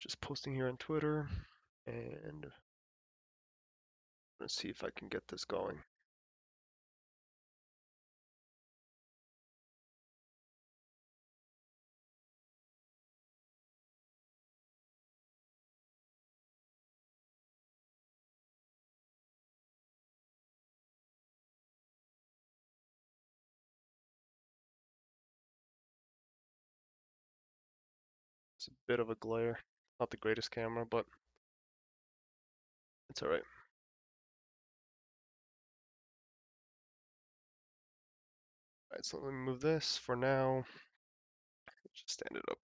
Just posting here on Twitter, and let's see if I can get this going. It's a bit of a glare. Not the greatest camera, but it's all right. All right, so let me move this for now. Just stand it up.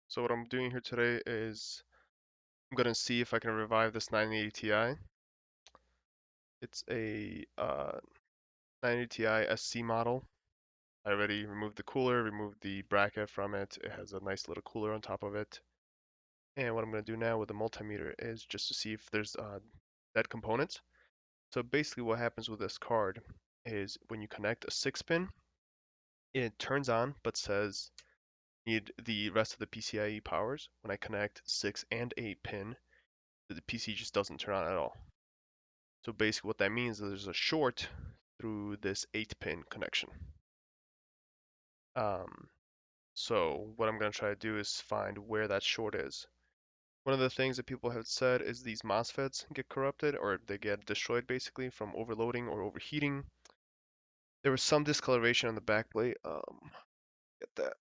So what I'm doing here today is I'm gonna see if I can revive this 980 Ti. It's a 980 Ti SC model. I already removed the cooler, removed the bracket from it. It has a nice little cooler on top of it. And what I'm going to do now with the multimeter is just to see if there's dead components. So basically what happens with this card is when you connect a 6-pin, it turns on but says need the rest of the PCIe powers. When I connect 6 and 8 pin, the PC just doesn't turn on at all. So basically what that means is there's a short through this 8-pin connection. So what I'm going to try to do is find where that short is. One of the things that people have said is these MOSFETs get corrupted or they get destroyed basically from overloading or overheating. There was some discoloration on the backplate. Get that.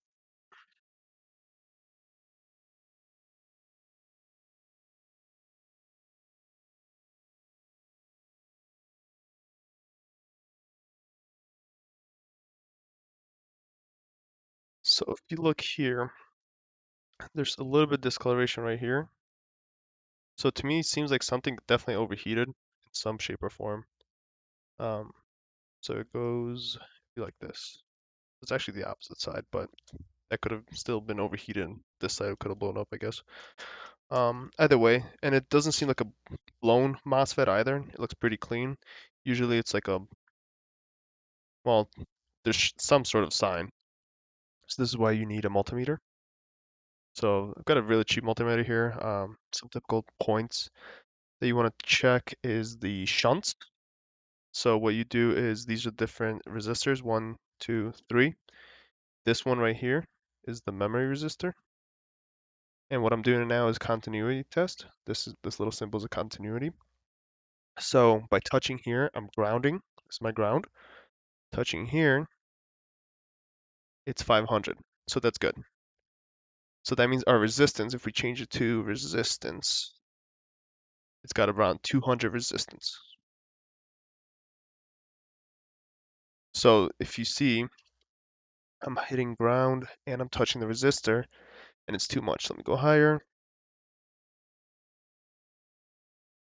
So if you look here, there's a little bit of discoloration right here. So to me, it seems like something definitely overheated in some shape or form. Um, so it goes like this. It's actually the opposite side, but that could have still been overheated. This side could have blown up, I guess. Either way, and it doesn't seem like a blown MOSFET either. It looks pretty clean. Usually it's like a, well, there's some sort of sign. So this is why you need a multimeter. So I've got a really cheap multimeter here. Some typical points that you want to check is the shunts. So what you do is these are different resistors, 1, 2, 3. This one right here is the memory resistor. And what I'm doing now is continuity test. This little symbol is a continuity. So by touching here, I'm grounding. This is my ground. Touching here, it's 500. So that's good. So that means our resistance, if we change it to resistance, it's got around 200 resistance. So if you see, I'm hitting ground and I'm touching the resistor and it's too much. Let me go higher.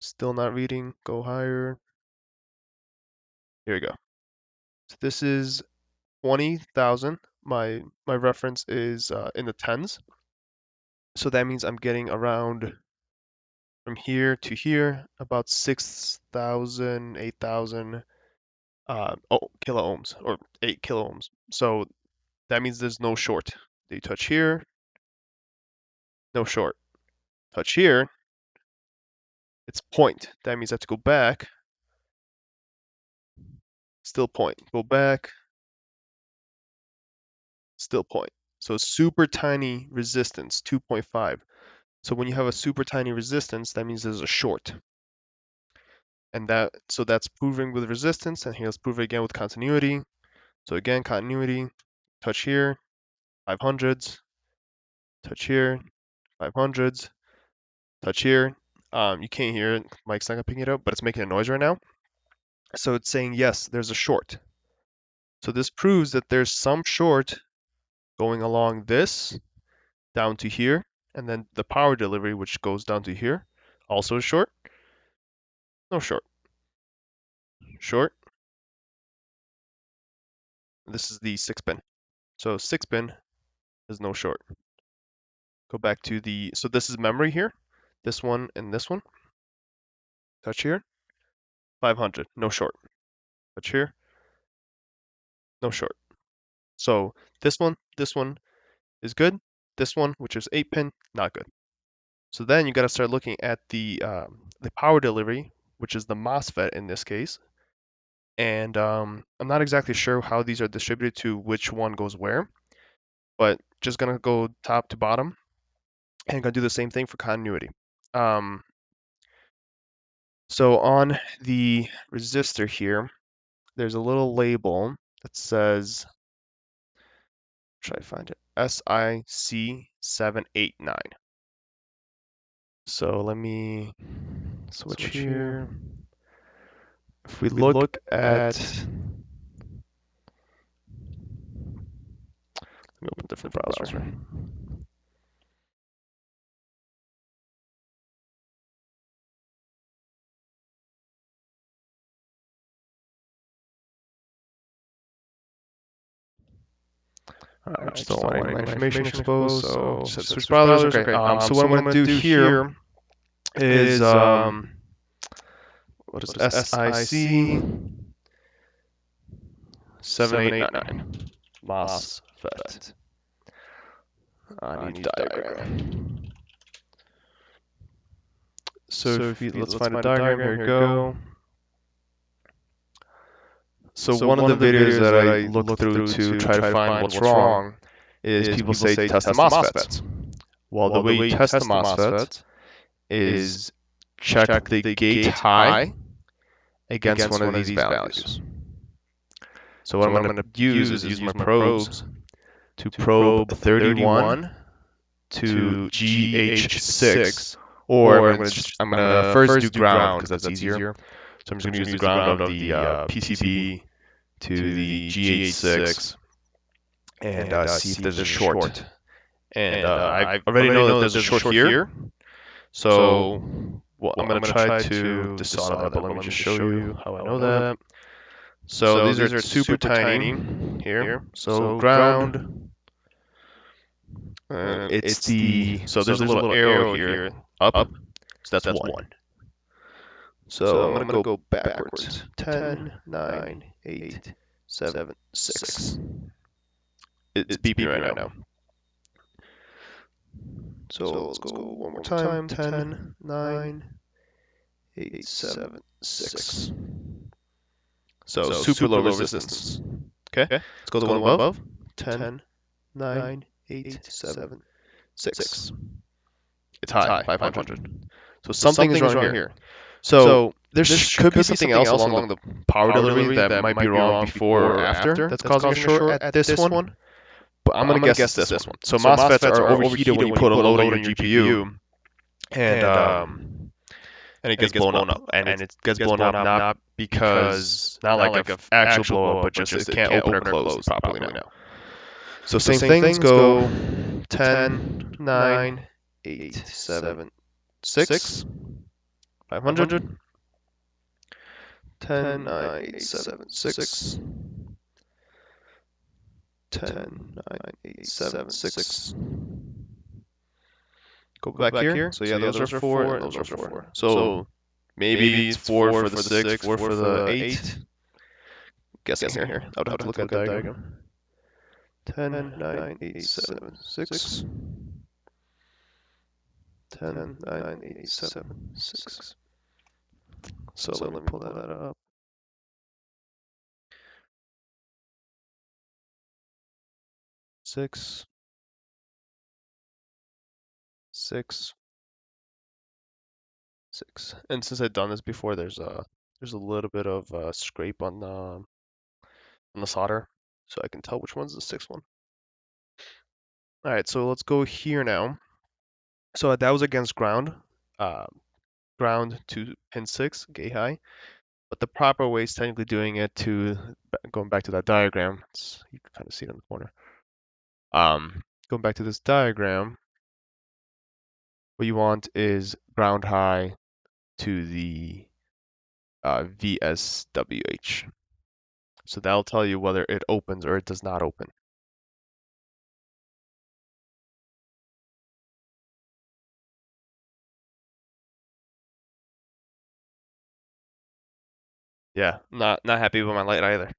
Still not reading. Go higher. Here we go. So this is 20,000. My reference is in the tens. So that means I'm getting around from here to here about 6,000, 8,000 kilo ohms or 8 kilo ohms. So that means there's no short. You touch here, no short. Touch here, it's point. That means I have to go back, still point. Go back, still point. So super tiny resistance, 2.5. So when you have a super tiny resistance, that means there's a short. And that's proving with resistance, and here let's prove it again with continuity. So again, continuity, touch here, 500s, touch here, 500s, touch here. You can't hear it, mic's not gonna pick it up, but it's making a noise right now. So it's saying, yes, there's a short. So this proves that there's some short going along this down to here, and then the power delivery, which goes down to here, also short. No short. Short. This is the 6-pin. So 6-pin is no short. Go back to the, so this is memory here, this one and this one. Touch here, 500, no short. Touch here, no short. So this one is good. This one, which is 8 pin, not good. So then you got to start looking at the power delivery, which is the MOSFET in this case. And I'm not exactly sure how these are distributed to which one goes where, but just gonna go top to bottom and gonna do the same thing for continuity. So on the resistor here, there's a little label that says, try to find it, SIC789. So let me switch here. If we look at, let me open a different browser. Just don't want any of my information exposed, so switch browsers. Okay. So what I'm gonna do here is what is SIC 789 MOSFET. I need a diagram. So let's find a diagram. Here we go. So one of the videos that I looked through to try to find what's wrong is people say test the MOSFETs. Well, the way you test the MOSFET is check the gate high against one of these values. So what I'm going to use is use my probes to probe 31 to GH6, or I'm gonna first do ground because that's easier. So I'm just gonna use the ground of the PCB to the GH6 and see if there's a short. And I already know that there's a short here. So I'm gonna try to desolder that, but let me just show you how I know that. So these are super tiny here. So ground. It's so there's a little arrow here up, so that's 1. So I'm gonna go backwards. 10, 9, 8, 7, 6. It's beeping right now. So let's go one more time. 10, 9, 8, 7, 6. So super low resistance. Okay, let's go to the one above. 10, 9, 8, 7, 6. It's high, 500. So something is wrong here. So there could be something else along the power delivery that might be wrong before or after that's causing a short at this one. But I'm gonna guess this one. So MOSFETs are overheated when you put a load on your GPU, and it gets blown up. And it gets blown up not because not like an actual blow up, but just it can't open or close properly now. So same things go 10, 9, 8, 7, 6, 500. 10, 9, 8, 7, 6. 10, 9, 8, 7, 6. Go back here. So yeah, those are 4 and those are 4. So maybe it's 4 for the 6, 4 for the 8. Guessing here. I would have to look at the diagram. 10, 9, 8, 7, 6. 10, 9, 8, 7, 6. So let me pull that up. 6, 6, 6. And since I've done this before, there's a little bit of scrape on the solder, so I can tell which one's the 6th one. All right, so let's go here now. So that was against ground, ground to pin 6, gate high. But the proper way is technically doing it to, going back to that diagram, you can kind of see it in the corner. Going back to this diagram, what you want is ground high to the VSWH. So that'll tell you whether it opens or it does not open. Yeah, not happy with my light either.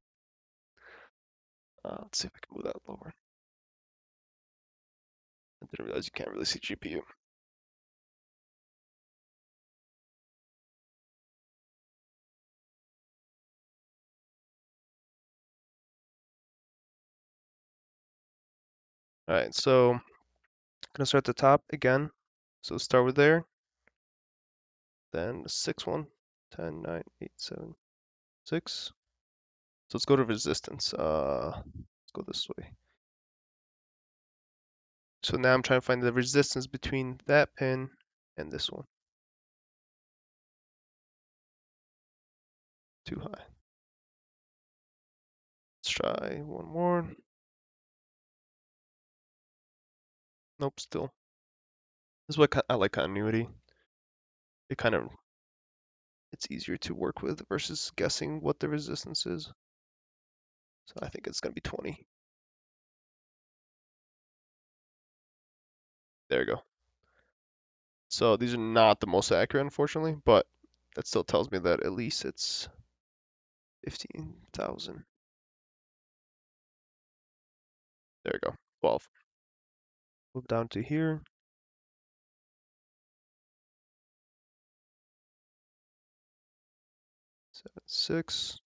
Let's see if I can move that lower. Didn't realize you can't really see GPU. All right, so I'm gonna start at the top again. So start with there, then the 6 1, 10, 9, 8, 7, 6. So let's go to resistance. Let's go this way. So now I'm trying to find the resistance between that pin and this one. Too high. Let's try one more. Nope, still. This is why I like continuity. It kind of, it's easier to work with versus guessing what the resistance is. So I think it's gonna be 20. There you go. So these are not the most accurate, unfortunately, but that still tells me that at least it's 15,000. There you go, 12. Move down to here. 7, 6.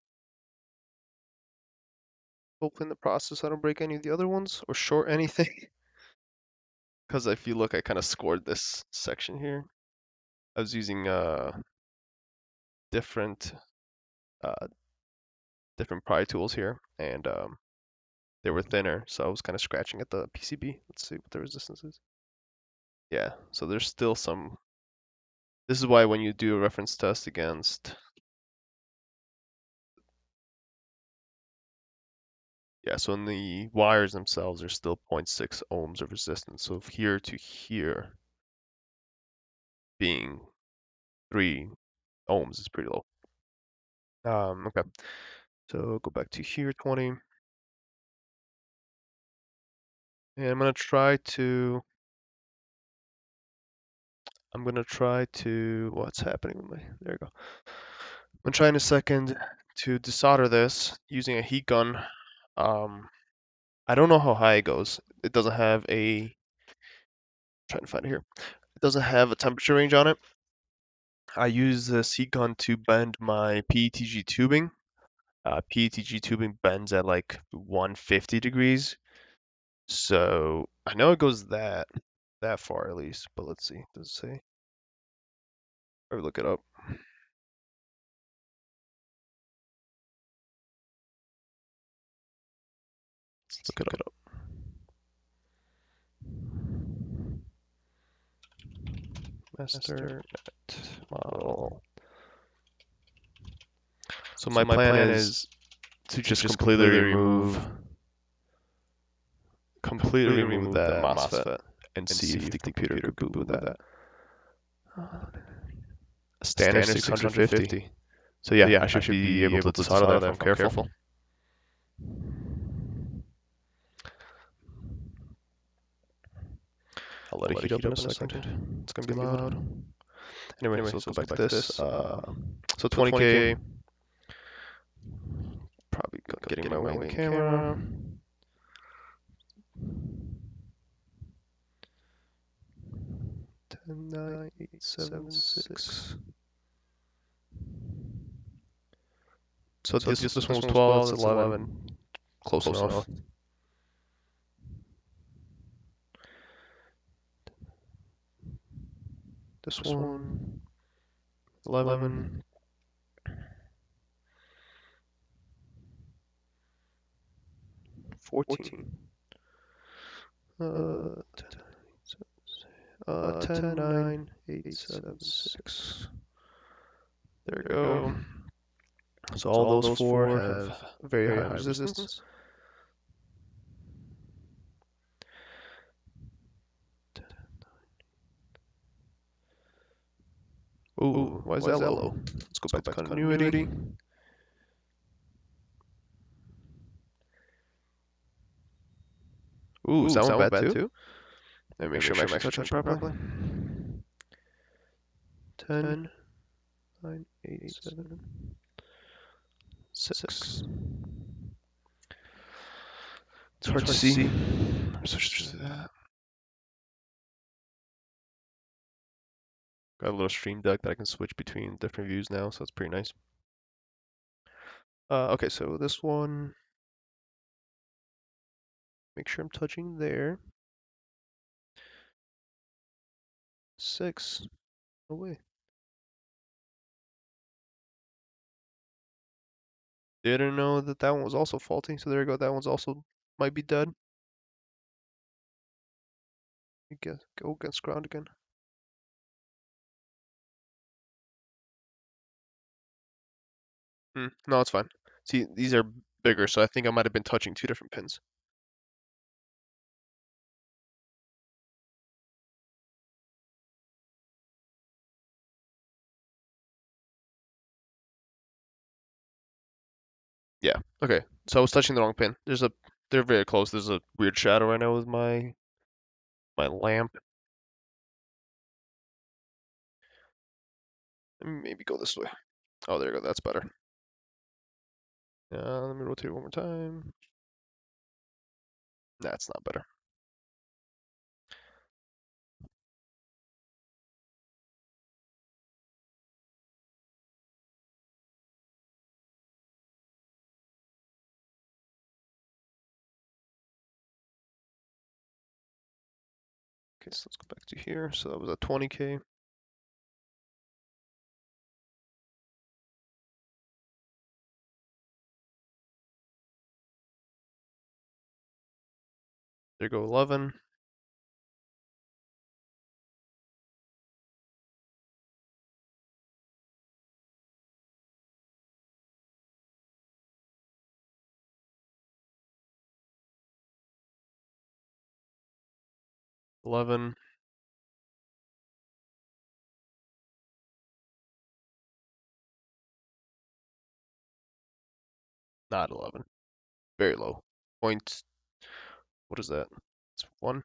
Hopefully in the process I don't break any of the other ones or short anything. Because if you look, I kind of scored this section here. I was using different uh, different pry tools here, and they were thinner, so I was kind of scratching at the PCB. Let's see what the resistance is. Yeah, so there's still some. This is why when you do a reference test against, yeah, so in the wires themselves, there's still 0.6 ohms of resistance. So here to here being 3 ohms is pretty low. Okay, so go back to here, 20. And I'm gonna try to, what's happening with my, there you go. I'm gonna try in a second to desolder this using a heat gun. I don't know how high it goes. It doesn't have a, trying to find it here. It doesn't have a temperature range on it. I use this heat gun to bend my PETG tubing. PETG tubing bends at like 150 degrees. So I know it goes that far at least, but let's see. Does it say? Or look it up. Let's look it up. Master net model. So my plan is to just completely remove that MOSFET and see if the computer could boot with that. Standard 650. So yeah, I should be able to solder that if I'm careful. I'll let it heat up in a second. It's gonna be loud. Anyway, so let's go back to this. So 20K. Probably getting my way in the camera. Ten, 9, 8, 7, 6. So this one was 12, that's 11. Close enough. This one, 11. $14. 10, 9, 8, 7, 6. There we go. So all those four have very high resistance. Ooh, why is that low? Let's go back to continuity. Ooh, is that one bad too? Let me make sure I'm actually touching properly. 10, 9, 8, 7, 6. It's hard to see. Switch to that. Got a little stream deck that I can switch between different views now, so it's pretty nice. Okay, so this one, make sure I'm touching there. 6. Oh wait. Didn't know that that one was also faulty, so there you go. That one's also might be dead. Go against ground again. No, it's fine. See, these are bigger, so I think I might have been touching two different pins. Yeah. Okay. So I was touching the wrong pin. They're very close. There's a weird shadow right now with my lamp. Maybe go this way. Oh, there you go. That's better. Let me rotate one more time. That's not better. Okay, so let's go back to here. So that was a 20K. There go 11. 11. Not 11. Very low. Point. What is that? It's 1.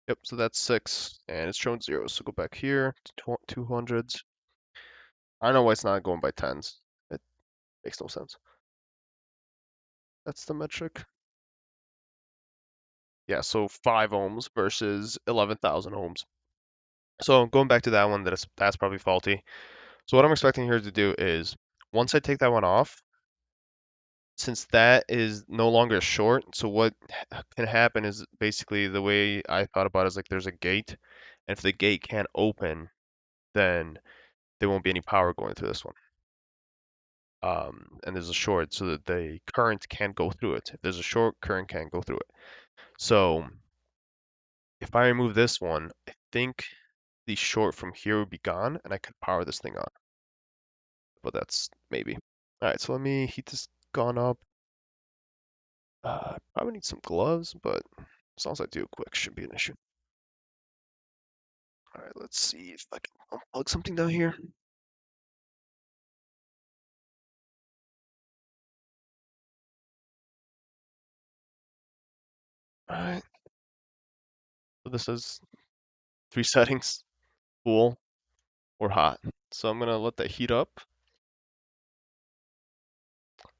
Yep, so that's 6. And it's showing 0. So go back here to 200s. I don't know why it's not going by tens. It makes no sense. That's the metric. Yeah, so 5 ohms versus 11,000 ohms. So going back to that one, that's probably faulty. So what I'm expecting here to do is, once I take that one off, since that is no longer short, so what can happen is basically the way I thought about it is like there's a gate, and if the gate can't open, then there won't be any power going through this one. And there's a short, so that the current can't go through it. If there's a short, current can't go through it. So if I remove this one, I think the short from here would be gone, and I could power this thing on. But that's maybe. All right, so let me heat this gun up. Probably need some gloves, but as long as I do it quick, shouldn't be an issue. All right, let's see if I can unplug something down here. All right, so this is 3 settings: cool or hot. So I'm gonna let that heat up.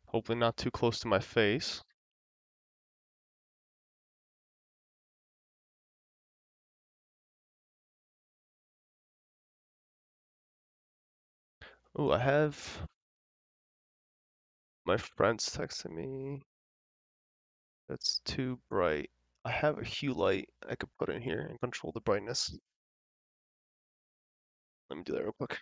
Hopefully not too close to my face. Oh, I have my friends texting me. That's too bright. I have a hue light I could put in here and control the brightness. Let me do that real quick.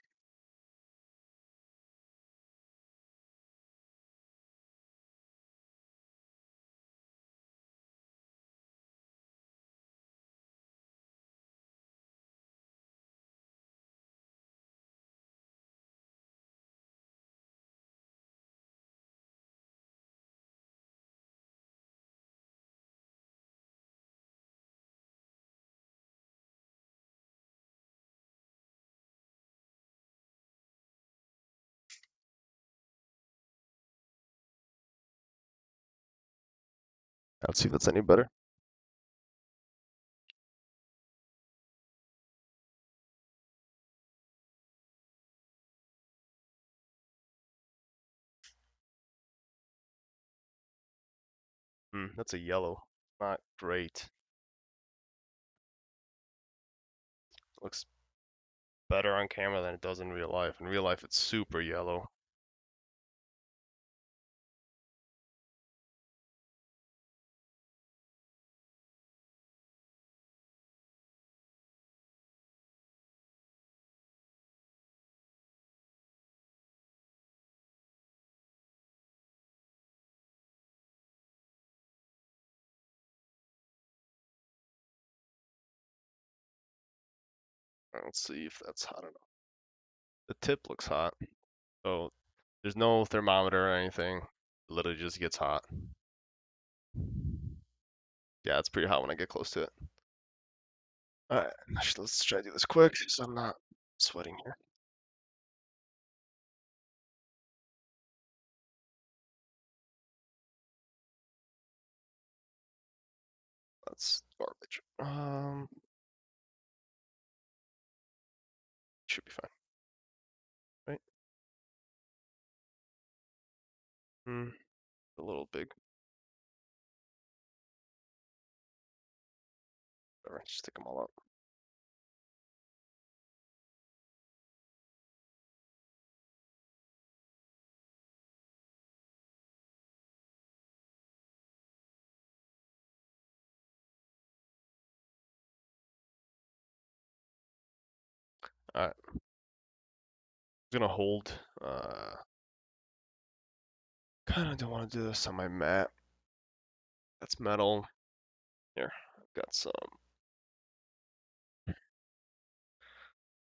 Let's see if that's any better. That's a yellow. Not great. looks better on camera than it does in real life. In real life, it's super yellow. Let's see if that's hot enough. The tip looks hot. So there's no thermometer or anything. It literally just gets hot. Yeah, it's pretty hot when I get close to it. Alright, let's try to do this quick so I'm not sweating here. That's garbage. Should be fine, right? A little big. Whatever, just stick them all up. Alright, I'm gonna hold. Kind of don't want to do this on my mat. That's metal. Here, I've got some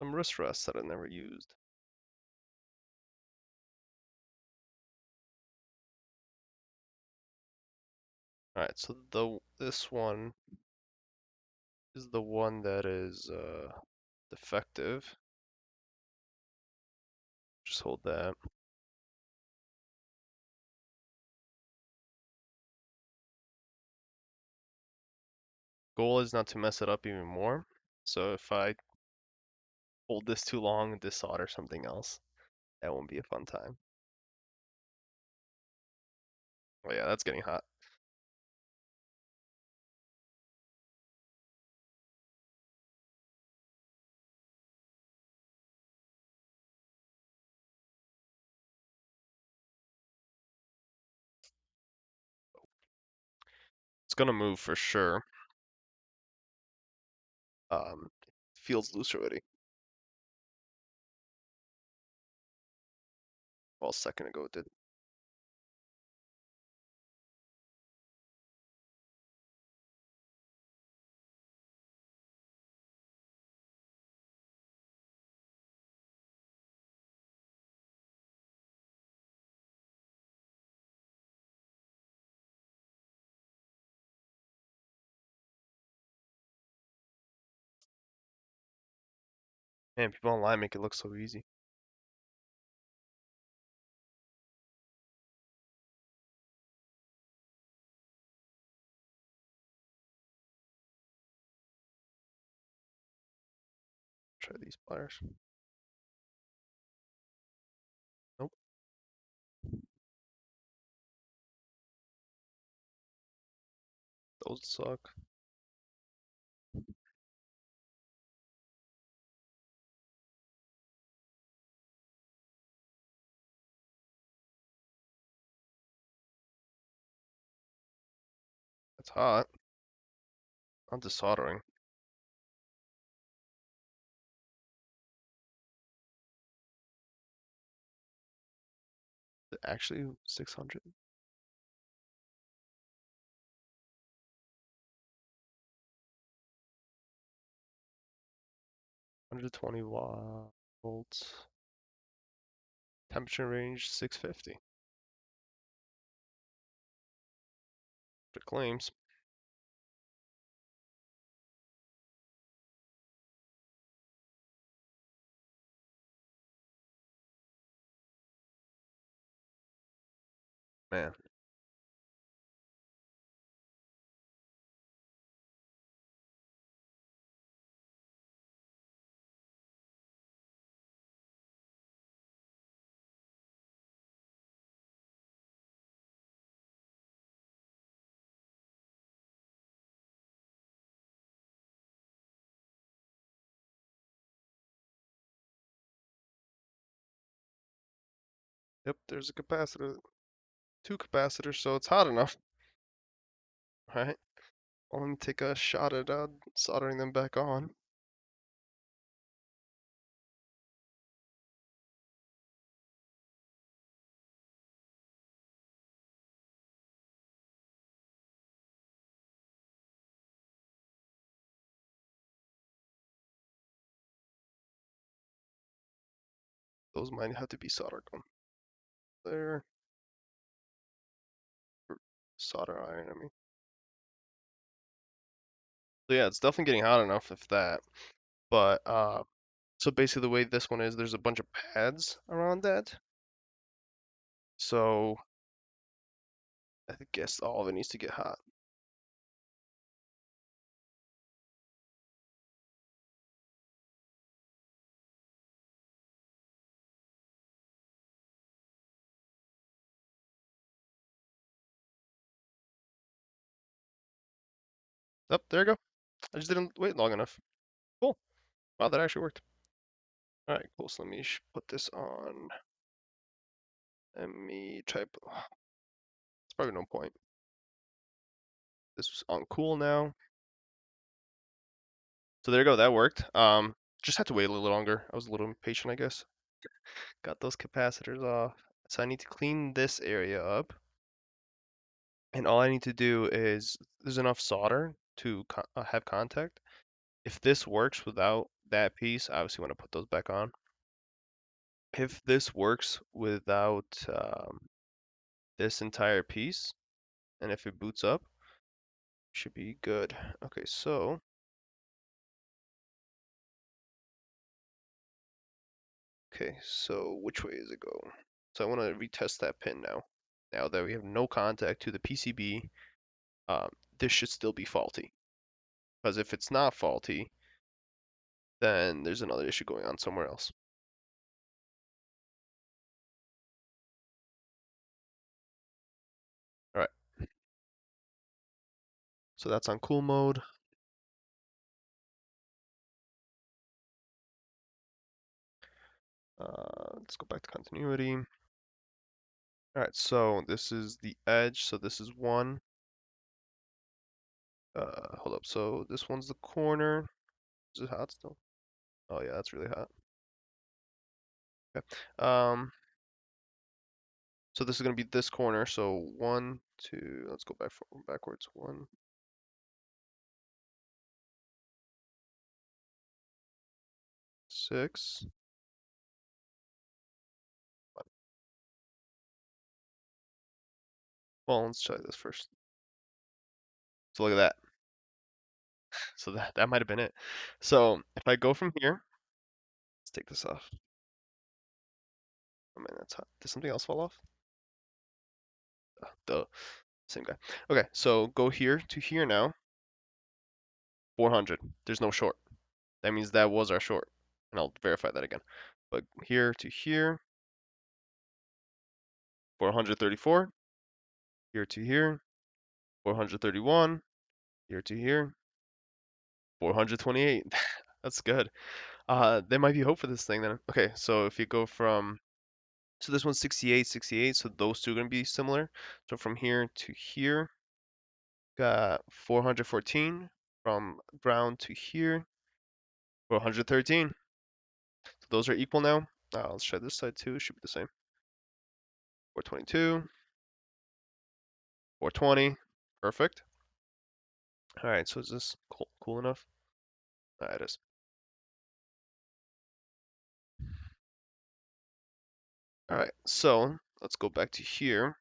wrist rests that I never used. Alright, so this one is the one that is defective. Just hold that. Goal is not to mess it up even more. So if I hold this too long and desolder something else, that won't be a fun time. Oh yeah, that's getting hot. It's gonna move for sure. Feels loose already. Well, a second ago it did. Man, people online make it look so easy. Try these pliers. Nope, those suck. It's hot. I'm desoldering. Actually, 600. 120 volts. Temperature range 650. It claims. Man, Yep, there's a capacitor, two capacitors, so it's hot enough. All right, well, let me take a shot at soldering them back on. Those might have to be solder gun. There, solder iron, I mean. So yeah, it's definitely getting hot enough if that. But so basically the way this one is, there's a bunch of pads around that. So I guess all of it needs to get hot. Oh, there you go. I just didn't wait long enough. Cool. Wow, that actually worked. All right, cool. So let me put this on. Let me try. It's probably no point. This is on cool now. So there you go. That worked. Just had to wait a little longer. I was a little impatient, I guess. Got those capacitors off. So I need to clean this area up. And all I need to do is there's enough solder to have contact. If this works without that piece, I obviously want to put those back on. If this works without this entire piece, and if it boots up, should be good. Okay, so which way does it go? So I want to retest that pin now. Now that we have no contact to the PCB, um, this should still be faulty. Because if it's not faulty, then there's another issue going on somewhere else. All right, so that's on cool mode. Let's go back to continuity. All right, so this is the edge. So this is one. Hold up. So this one's the corner. Is it hot still? Oh yeah, that's really hot. Okay. So this is gonna be this corner. So one, two. Let's go backwards. One, six. Well, let's try this first. So look at that. So that might have been it. So if I go from here, let's take this off. Oh man, that's hot. Did something else fall off? The same guy. Okay, so go here to here now. 400. There's no short. That means that was our short. And I'll verify that again. But here to here, 434. Here to here, 431. Here to here, 428. That's good. There might be hope for this thing then. Okay, so if you go from, so this one's 68, 68, so those two are going to be similar. So from here to here, got 414. From ground to here, 413. So those are equal now. Let's try this side too. Should be the same. 422, 420. Perfect. All right, so is this cool enough? It is. All right, so let's go back to here.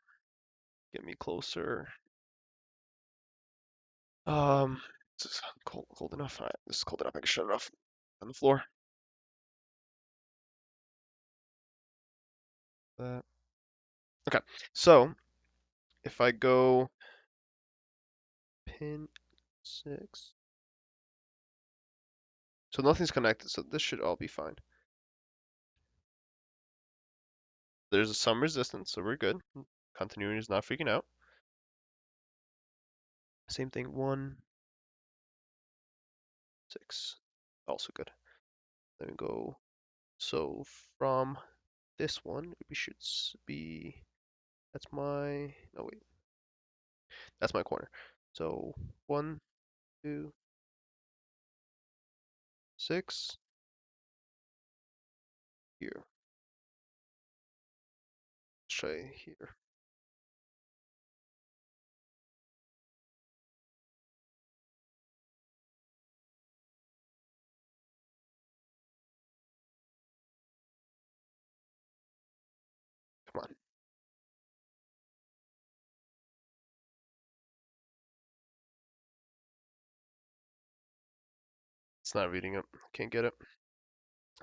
Get me closer. This is cold enough. All right, this is cold enough. I can shut it off on the floor. That. Okay, so if I go pin 6, so nothing's connected, so this should all be fine. There's some resistance, so we're good. Continuity is not freaking out. Same thing, 1, 6, also good. Let me go. So from this one, we should be, that's my, no wait, that's my corner. So 1, 2, 6, here. Let's try here. Come on. It's not reading it. Can't get it.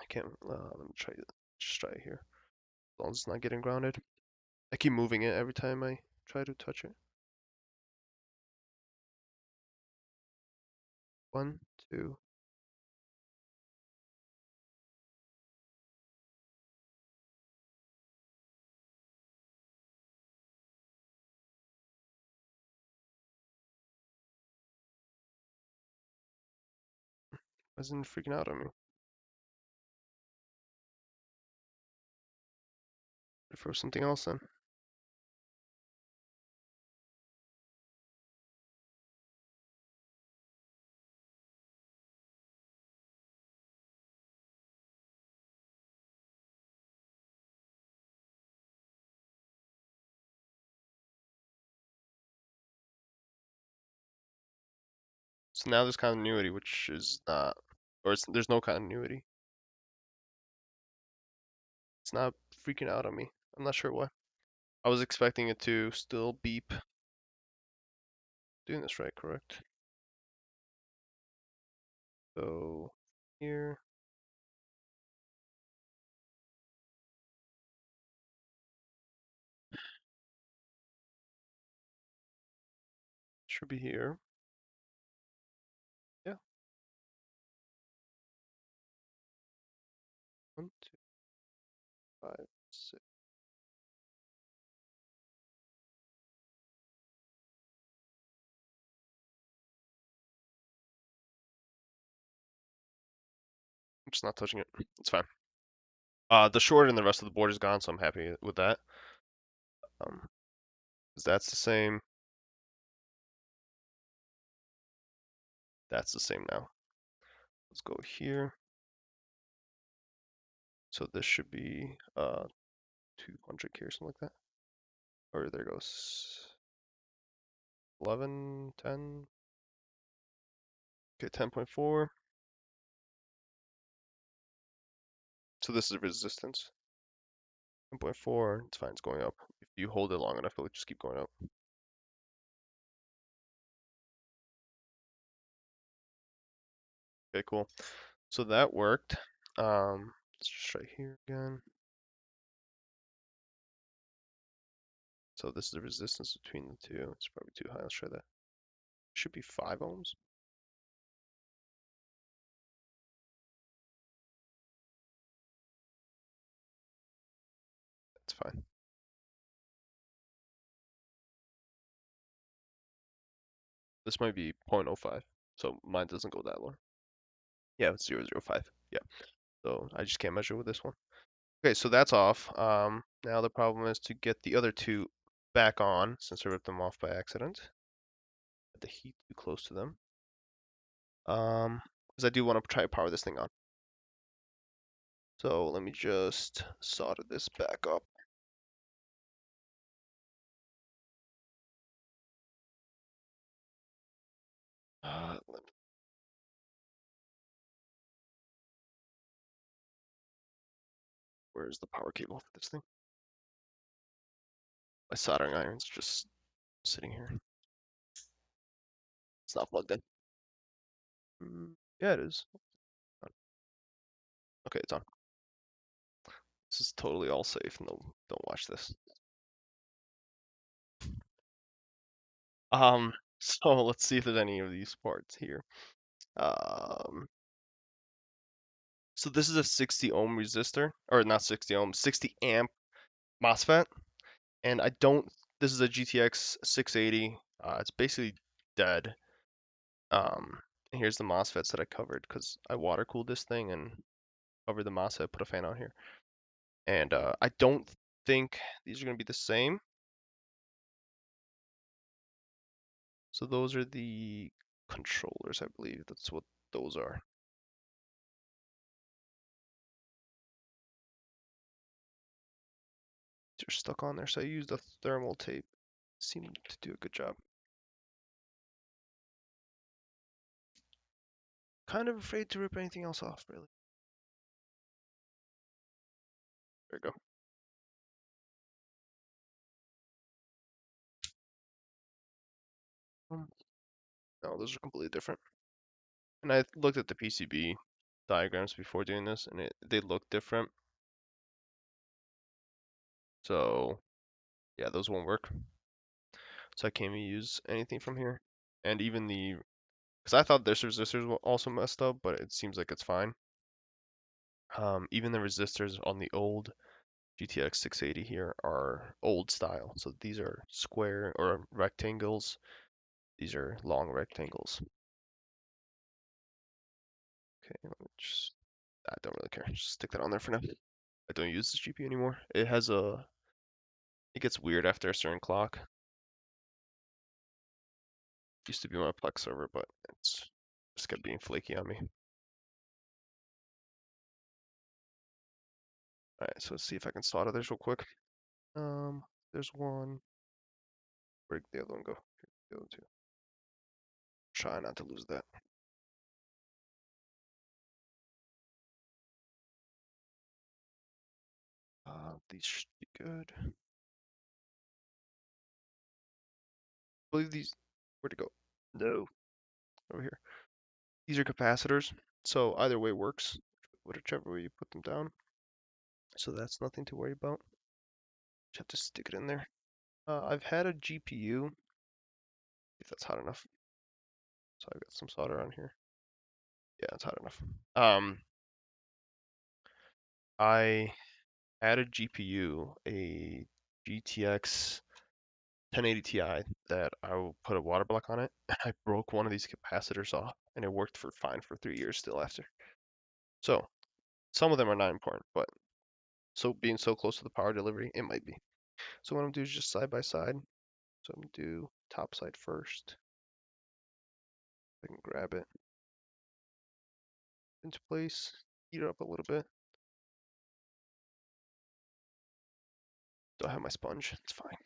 I can't. Let me try. Just try it here. As long as it's not getting grounded. I keep moving it every time I try to touch it. 1, 2. Wasn't freaking out on me. For something else then. So now there's continuity, which is not, or there's no continuity. It's not freaking out on me. I'm not sure why. I was expecting it to still beep. Doing this right, correct? So here. Should be here. Yeah. 1, 2, 5, 6. I'm just not touching it. It's fine. The short and the rest of the board is gone, so I'm happy with that. 'Cause that's the same. That's the same now. Let's go here. So this should be 200k or something like that. Or there goes 11, 10. Okay, 10.4. So this is resistance. 10.4. It's fine. It's going up. If you hold it long enough, it'll just keep going up. Okay, cool. So that worked. Let's just try here again. So this is the resistance between the two. It's probably too high. Let's try that. Should be 5 ohms. That's fine. This might be 0.05. So mine doesn't go that low. Yeah, it's 0.005. Yeah. So I just can't measure with this one. Okay, so that's off. Now the problem is to get the other two back on since I ripped them off by accident. The heat too close to them. Because I do want to try to power this thing on. So let me just solder this back up. Where's the power cable for this thing? My soldering iron's just sitting here. It's not plugged in. Yeah, it is. Okay, it's on. This is totally all safe. No, don't watch this. So let's see if there's any of these parts here. So this is a 60 ohm resistor, or not 60 ohm, 60 amp MOSFET, and I don't. This is a GTX 680. It's basically dead. And here's the MOSFETs that I covered because I water cooled this thing and covered the MOSFET, put a fan on here. And I don't think these are going to be the same. So those are the controllers, I believe. That's what those are. They're stuck on there, so I used a thermal tape. Seemed to do a good job. Kind of afraid to rip anything else off, really. There we go. No, those are completely different. And I looked at the PCB diagrams before doing this, and they look different. So yeah, those won't work. So I can't even use anything from here. And even because I thought this resistors were also messed up, but it seems like it's fine. Even the resistors on the old GTX 680 here are old style. So these are square or rectangles. These are long rectangles. Okay, let me just, I don't really care. Just stick that on there for now. I don't use this GPU anymore. It gets weird after a certain clock. Used to be my Plex server, but it's just kept being flaky on me. Alright, so let's see if I can solder this real quick. There's one. Where'd the other one go? Here's the other two. Try not to lose that. These should be good. I believe these. Where'd it go? No, over here. These are capacitors, so either way works, whichever way you put them down. So that's nothing to worry about. Just have to stick it in there. I've had a GPU, if that's hot enough. So I've got some solder on here. Yeah, it's hot enough. I had a GPU, a GTX 1080 Ti that I put a water block on it. I broke one of these capacitors off, and it worked for fine for 3 years still after. So some of them are not important, but so being so close to the power delivery, it might be. So what I'm gonna do is just side by side. So I'm gonna do top side first. I can grab it into place, heat it up a little bit. Don't have my sponge, it's fine.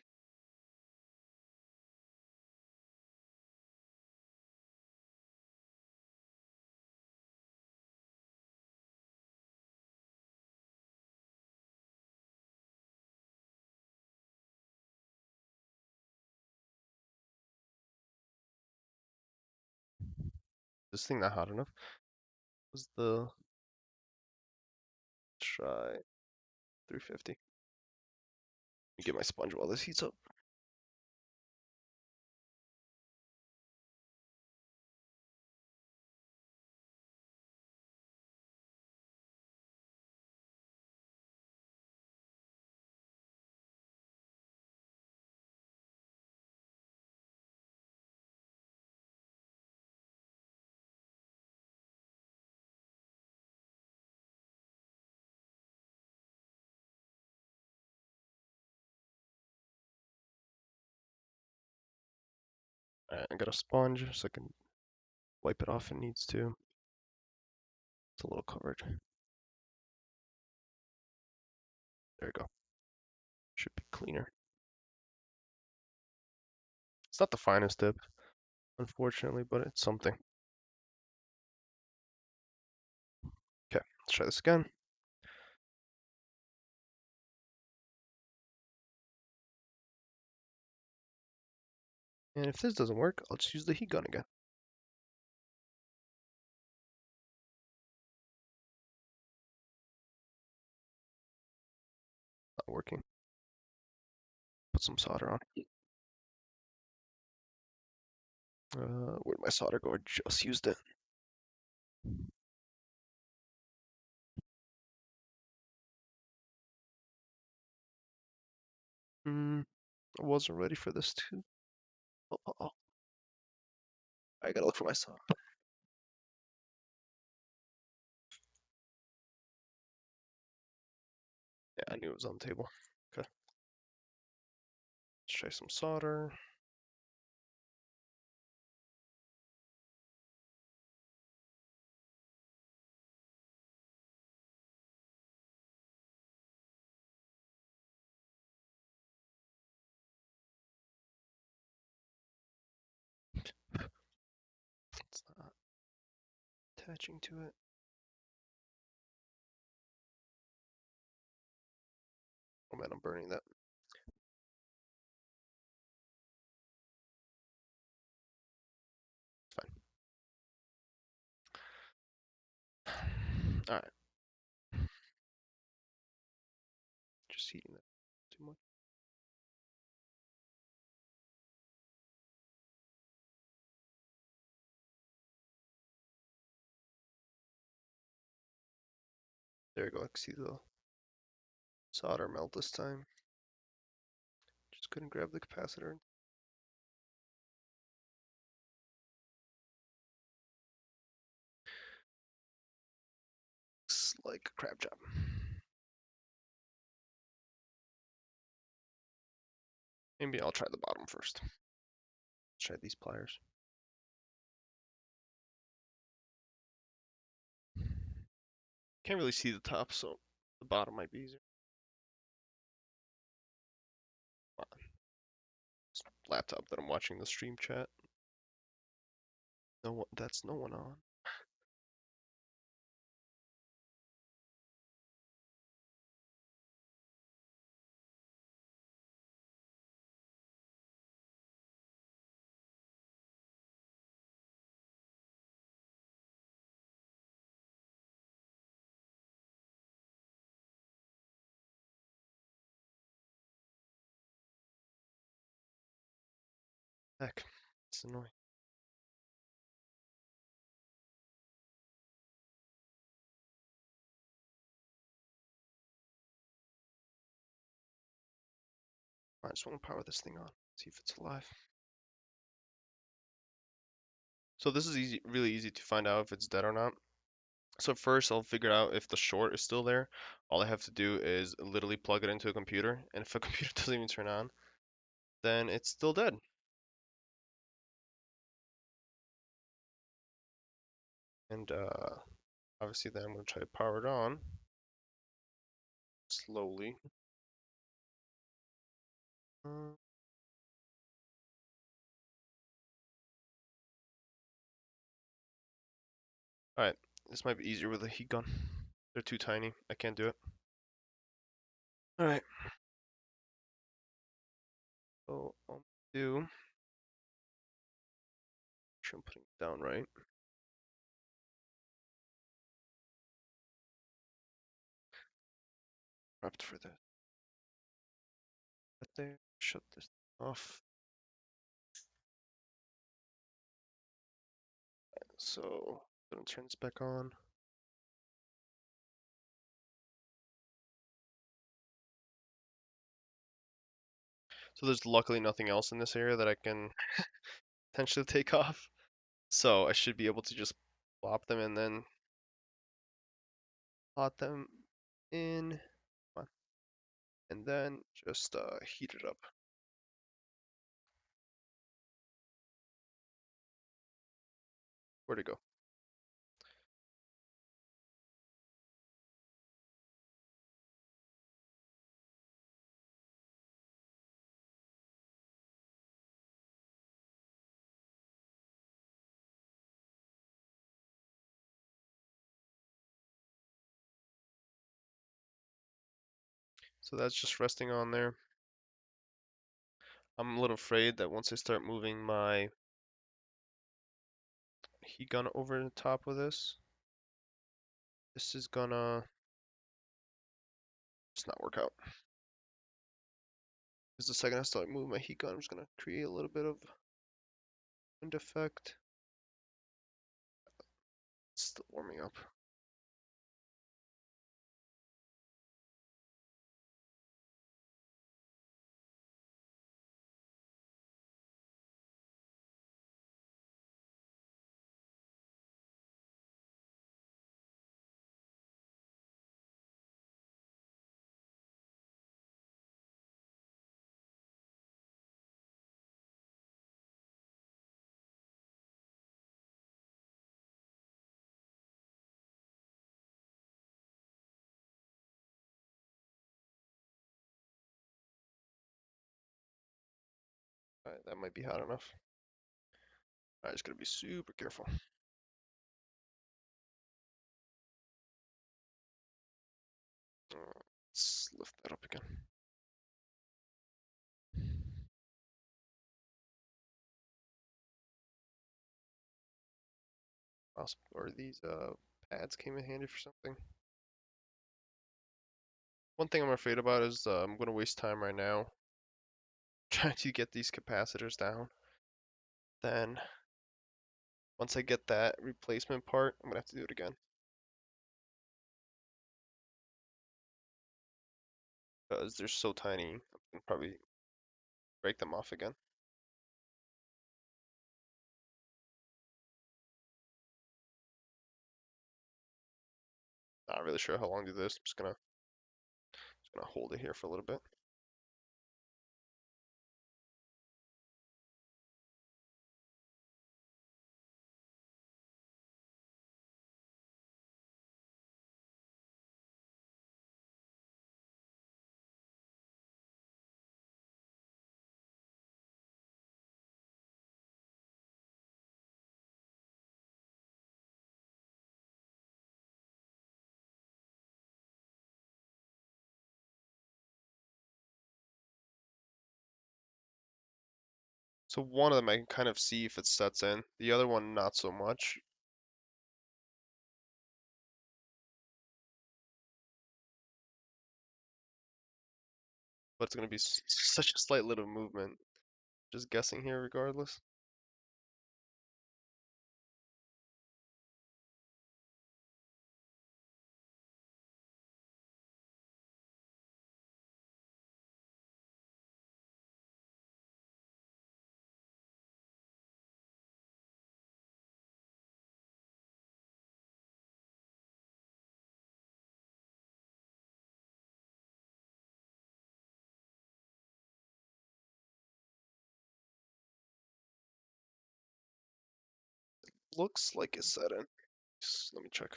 This thing not hot enough. Was the try 350. Let me get my sponge while this heats up. Alright, I got a sponge so I can wipe it off if it needs to. It's a little covered. There we go. Should be cleaner. It's not the finest dip, unfortunately, but it's something. Okay, let's try this again. And if this doesn't work, I'll just use the heat gun again. Not working. Put some solder on. Where'd my solder go? I just used it. I wasn't ready for this too. Oh. I gotta look for my solder. Yeah, I knew it was on the table. Okay. Let's try some solder. It's not attaching to it. Oh man, I'm burning that. It's fine. Alright, just heating that too much. There we go, I can see the solder melt this time. Just couldn't grab the capacitor. Looks like a crap job. Maybe I'll try the bottom first. Try these pliers. Can't really see the top, so the bottom might be easier. This laptop that I'm watching the stream chat. No one, that's no one on. Heck, it's annoying. I just want to power this thing on, see if it's alive. So this is easy, really easy to find out if it's dead or not. So first I'll figure out if the short is still there. All I have to do is literally plug it into a computer, and if a computer doesn't even turn on, then it's still dead. And obviously then I'm going to try to power it on slowly. Uh, Alright, this might be easier with a heat gun. They're too tiny, I can't do it. Alright, so I'll do, make sure I'm putting it down right. Prepped for that. Right there, shut this off. So, gonna turn this back on. So there's luckily nothing else in this area that I can potentially take off. So I should be able to just plop them and then plot them in, and then just heat it up. Where'd it go? So that's just resting on there. I'm a little afraid that once I start moving my heat gun over the top of this is gonna just not work out. Because the second I start moving my heat gun, I'm just gonna create a little bit of wind effect. It's still warming up. Alright, that might be hot enough. I just gotta be super careful. Let's lift that up again. Or these pads came in handy for something. One thing I'm afraid about is I'm gonna waste time right now trying to get these capacitors down. Then once I get that replacement part, I'm gonna have to do it again. Because they're so tiny, I can probably break them off again. Not really sure how long to do this. I'm just gonna hold it here for a little bit. So one of them I can kind of see if it sets in. The other one not so much. But it's gonna be such a slight little movement. Just guessing here regardless. Looks like it's set in. Let me check.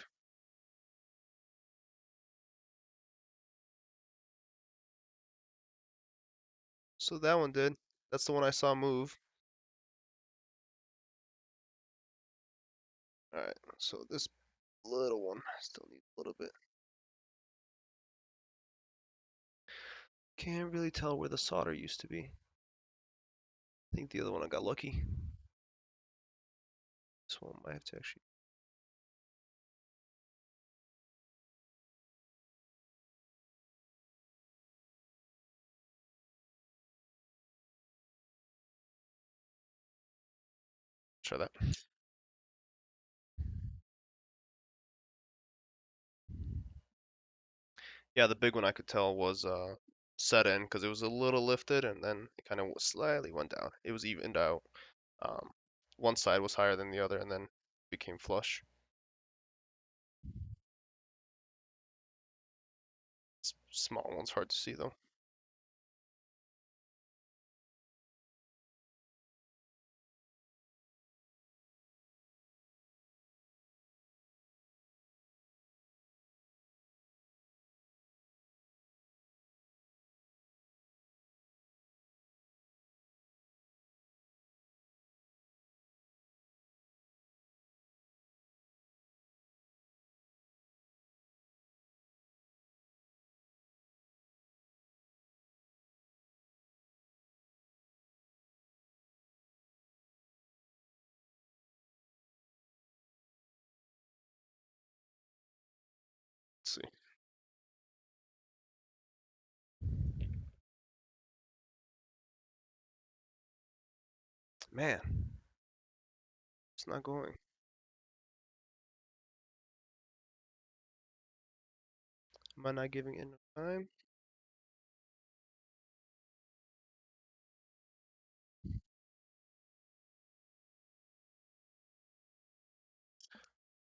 So that one did. That's the one I saw move. Alright, so this little one still needs a little bit. Can't really tell where the solder used to be. I think the other one I got lucky. This one might have to actually. Try that. Yeah, the big one I could tell was set in because it was a little lifted and then it kind of slightly went down. It was evened out. Um, one side was higher than the other and then became flush. Small one's hard to see though. Let's see. Man, it's not going. Am I not giving it enough time?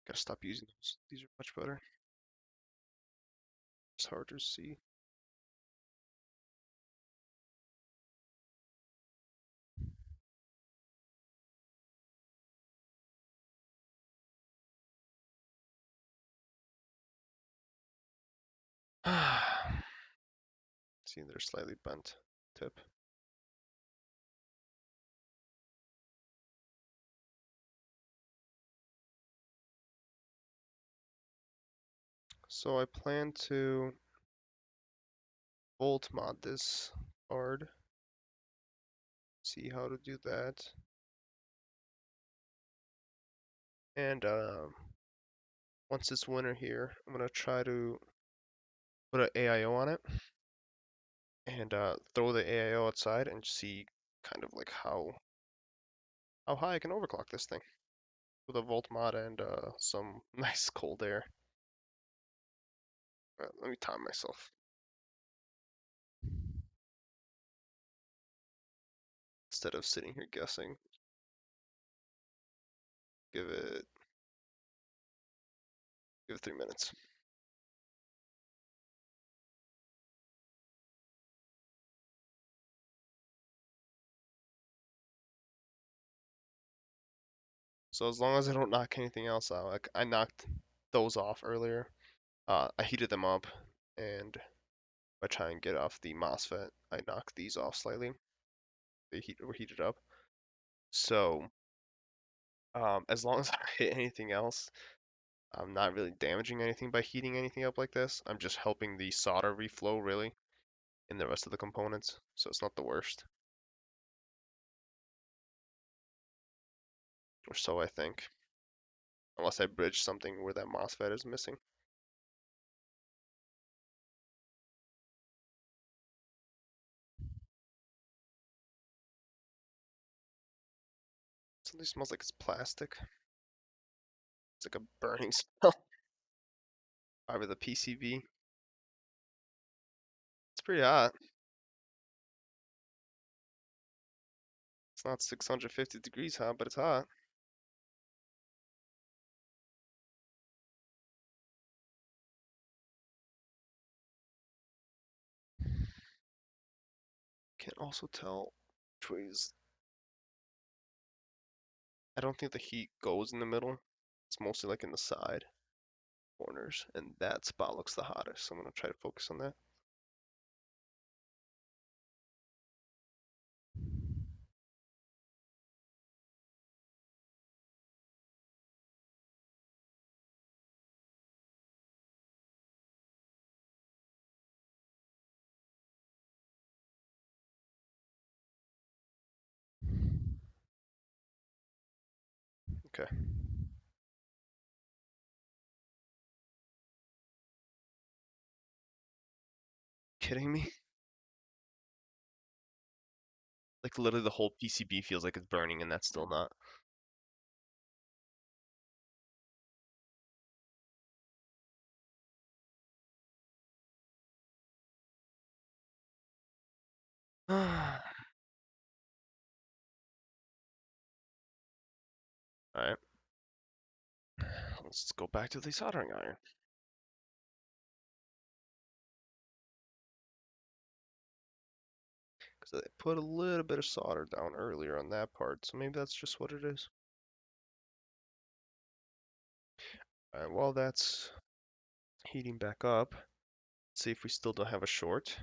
Gotta stop using those. These are much better. It's harder to see. See, they're slightly bent tip. So I plan to volt mod this card. See how to do that. And once it's winter here, I'm gonna try to put an AIO on it and throw the AIO outside and see kind of like how high I can overclock this thing with a volt mod and some nice cold air. Let me time myself instead of sitting here guessing. Give it give it 3 minutes. So as long as I don't knock anything else out, like I knocked those off earlier. I heated them up, and by trying to get off the MOSFET, I knocked these off slightly. Were heated up. So as long as I hit anything else, I'm not really damaging anything by heating anything up like this. I'm just helping the solder reflow really in the rest of the components, so it's not the worst. Or so I think. Unless I bridge something where that MOSFET is missing. Something smells like it's plastic. It's like a burning smell. Probably the PCB. It's pretty hot. It's not 650 degrees hot, but it's hot. Can also tell which ways. I don't think the heat goes in the middle. It's mostly like in the side corners, and that spot looks the hottest. So I'm gonna try to focus on that. Okay. Kidding me? Like literally the whole PCB feels like it's burning, and that's still not. Alright, let's go back to the soldering iron. Because I put a little bit of solder down earlier on that part, so maybe that's just what it is. Alright, while that's heating back up, let's see if we still don't have a short.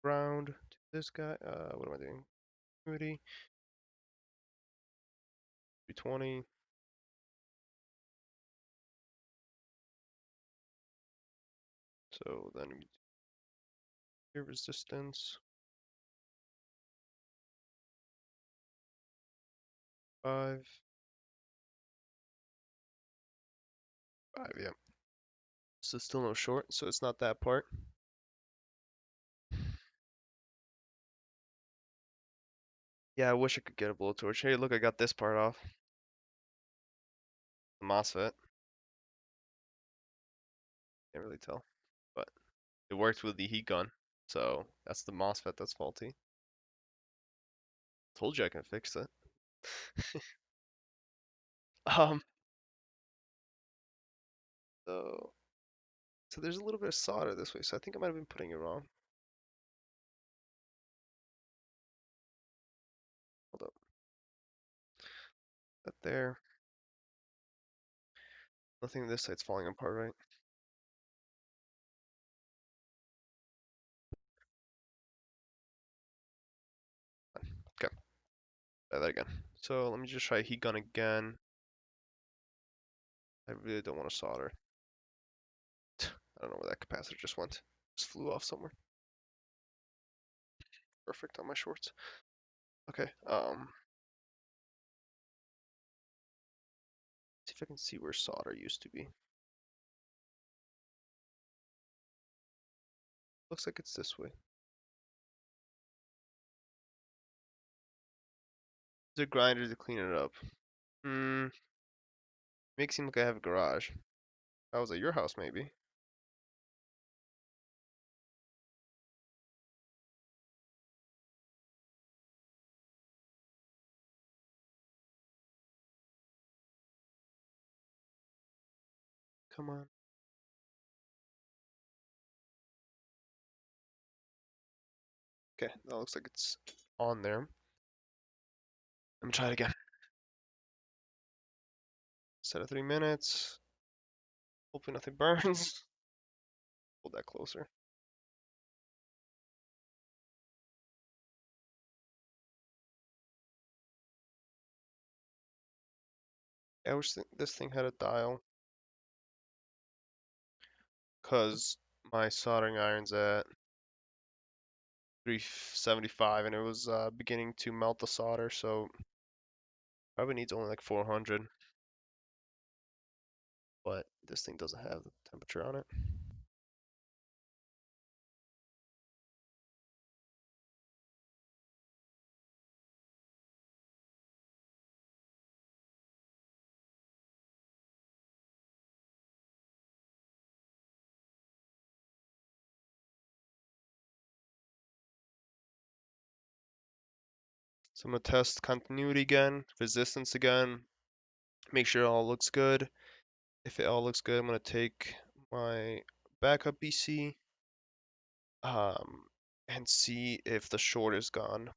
Ground to this guy. What am I doing? 320. So then here resistance 5, 5, yeah. So still no short, so it's not that part. Yeah, I wish I could get a blowtorch. Hey, look, I got this part off. The MOSFET. Can't really tell, but it worked with the heat gun. So that's the MOSFET that's faulty. Told you I can fix it. Um, so so there's a little bit of solder this way, so I think I might have been putting it wrong. Hold up. That there. Nothing on this side's falling apart, right? Okay, try that again. So let me just try heat gun again. I really don't want to solder. I don't know where that capacitor just went. Just flew off somewhere. Perfect on my shorts. Okay, see if I can see where solder used to be. Looks like it's this way. There's a grinder to clean it up. Makes it seem like I have a garage. If I was at your house, maybe. Come on. Okay, that looks like it's on there. Let me try it again. Set of 3 minutes. Hopefully nothing burns. Hold that closer. I wish this thing had a dial. Because my soldering iron's at 375 and it was beginning to melt the solder, so probably needs only like 400. But this thing doesn't have the temperature on it. So I'm gonna test continuity again, resistance again, make sure it all looks good. If it all looks good, I'm gonna take my backup BC um, and see if the short is gone.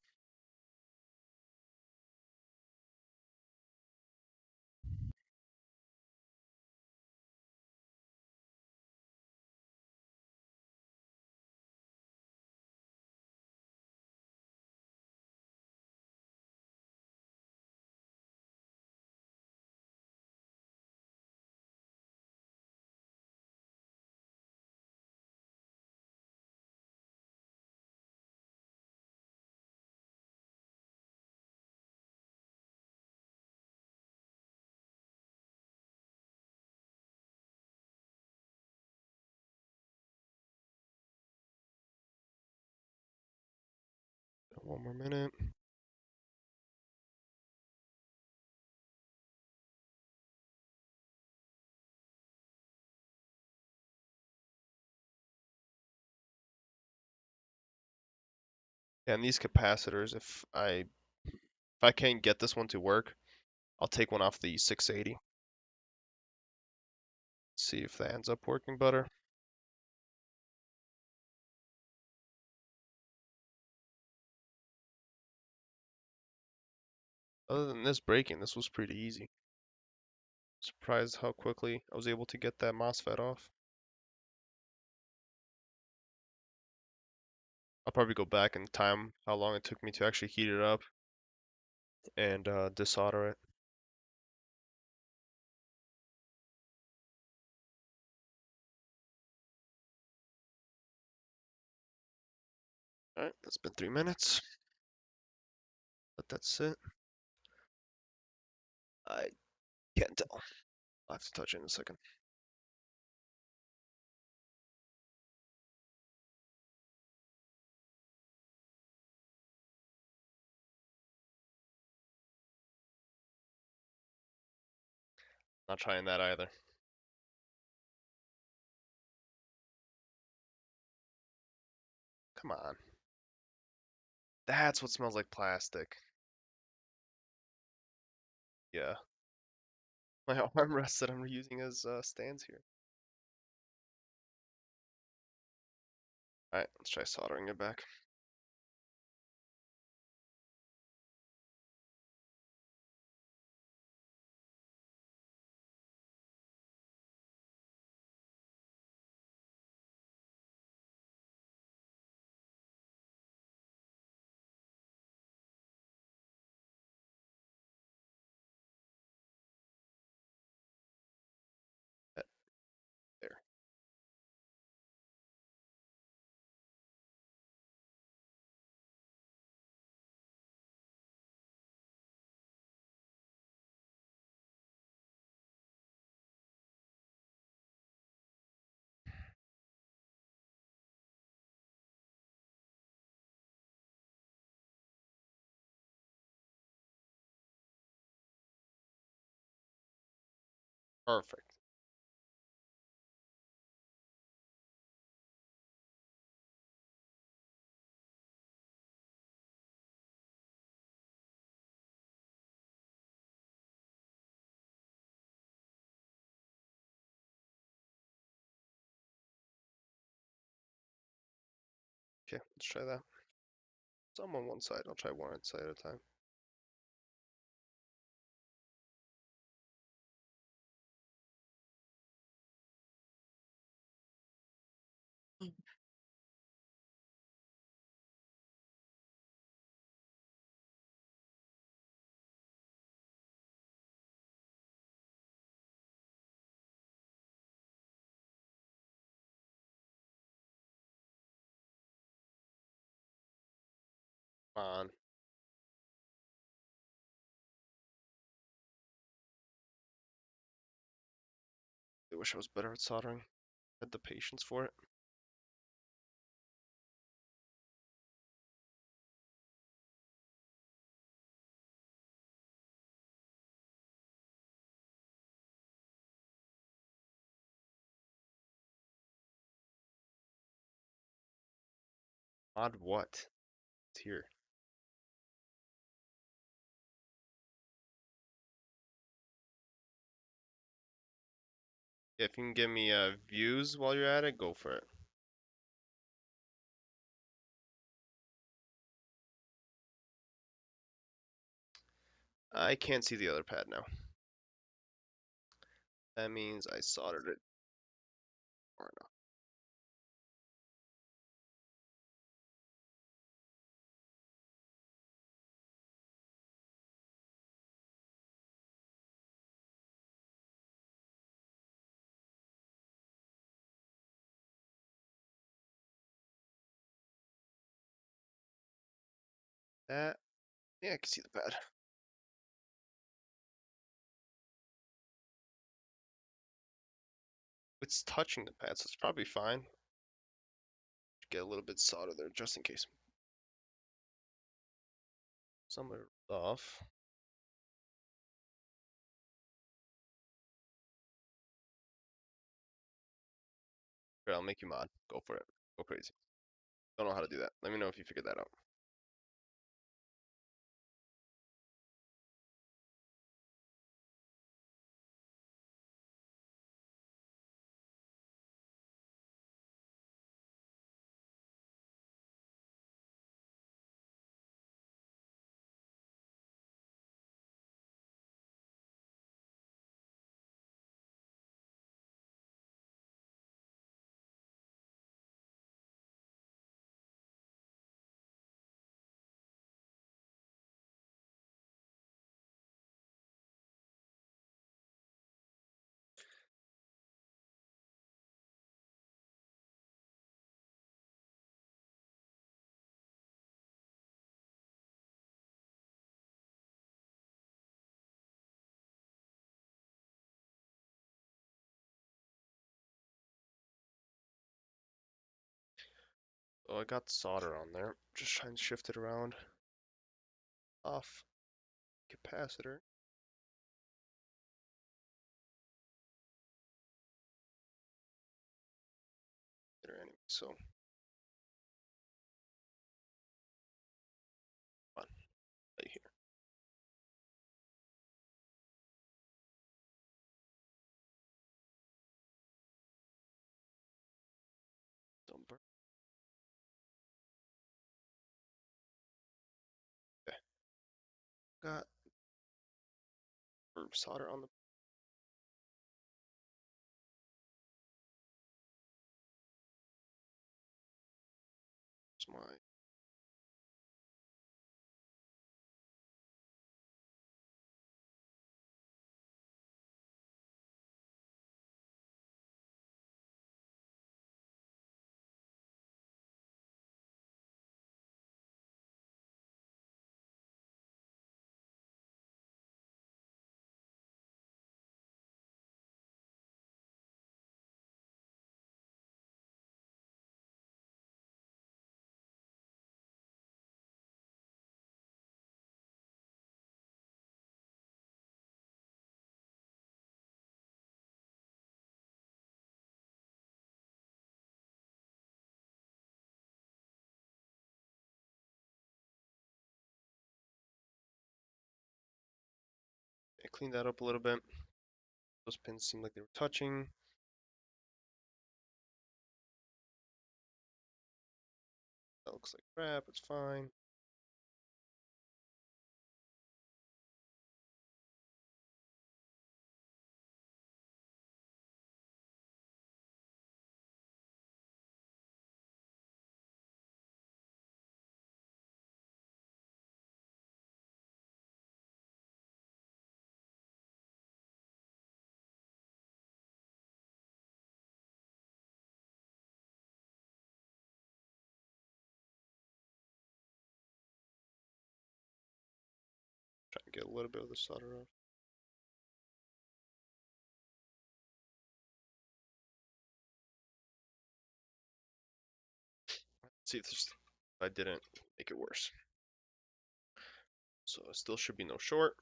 One more minute. And these capacitors, if I can't get this one to work, I'll take one off the 680. See if that ends up working better. Other than this breaking, this was pretty easy. Surprised how quickly I was able to get that MOSFET off. I'll probably go back in time how long it took me to actually heat it up and desolder it. Alright, it's been 3 minutes. Let that sit. I can't tell. I'll have to touch it in a second. Not trying that either. Come on. That's what smells like plastic. Yeah. My armrest that I'm using as stands here. Alright, let's try soldering it back. Perfect. Okay, let's try that. So I'm on one side. I'll try one side at a time. Come on. I wish I was better at soldering. Had the patience for it. Mod what? It's here. If you can give me views while you're at it, go for it. I can't see the other pad now. That means I soldered it far enough. That, yeah, I can see the pad. It's touching the pad, so it's probably fine. Get a little bit solder there just in case. Somewhere off. Here, I'll make you mod. Go for it. Go crazy. Don't know how to do that. Let me know if you figured that out. So I got solder on there. Just trying to shift it around. Off capacitor. There anyway, so come on, right here. Don't burn. Okay. Got solder on the my clean that up a little bit. Those pins seem like they were touching. That looks like crap, it's fine. Try and get a little bit of the solder off. Let's see if I didn't make it worse. So it still should be no short.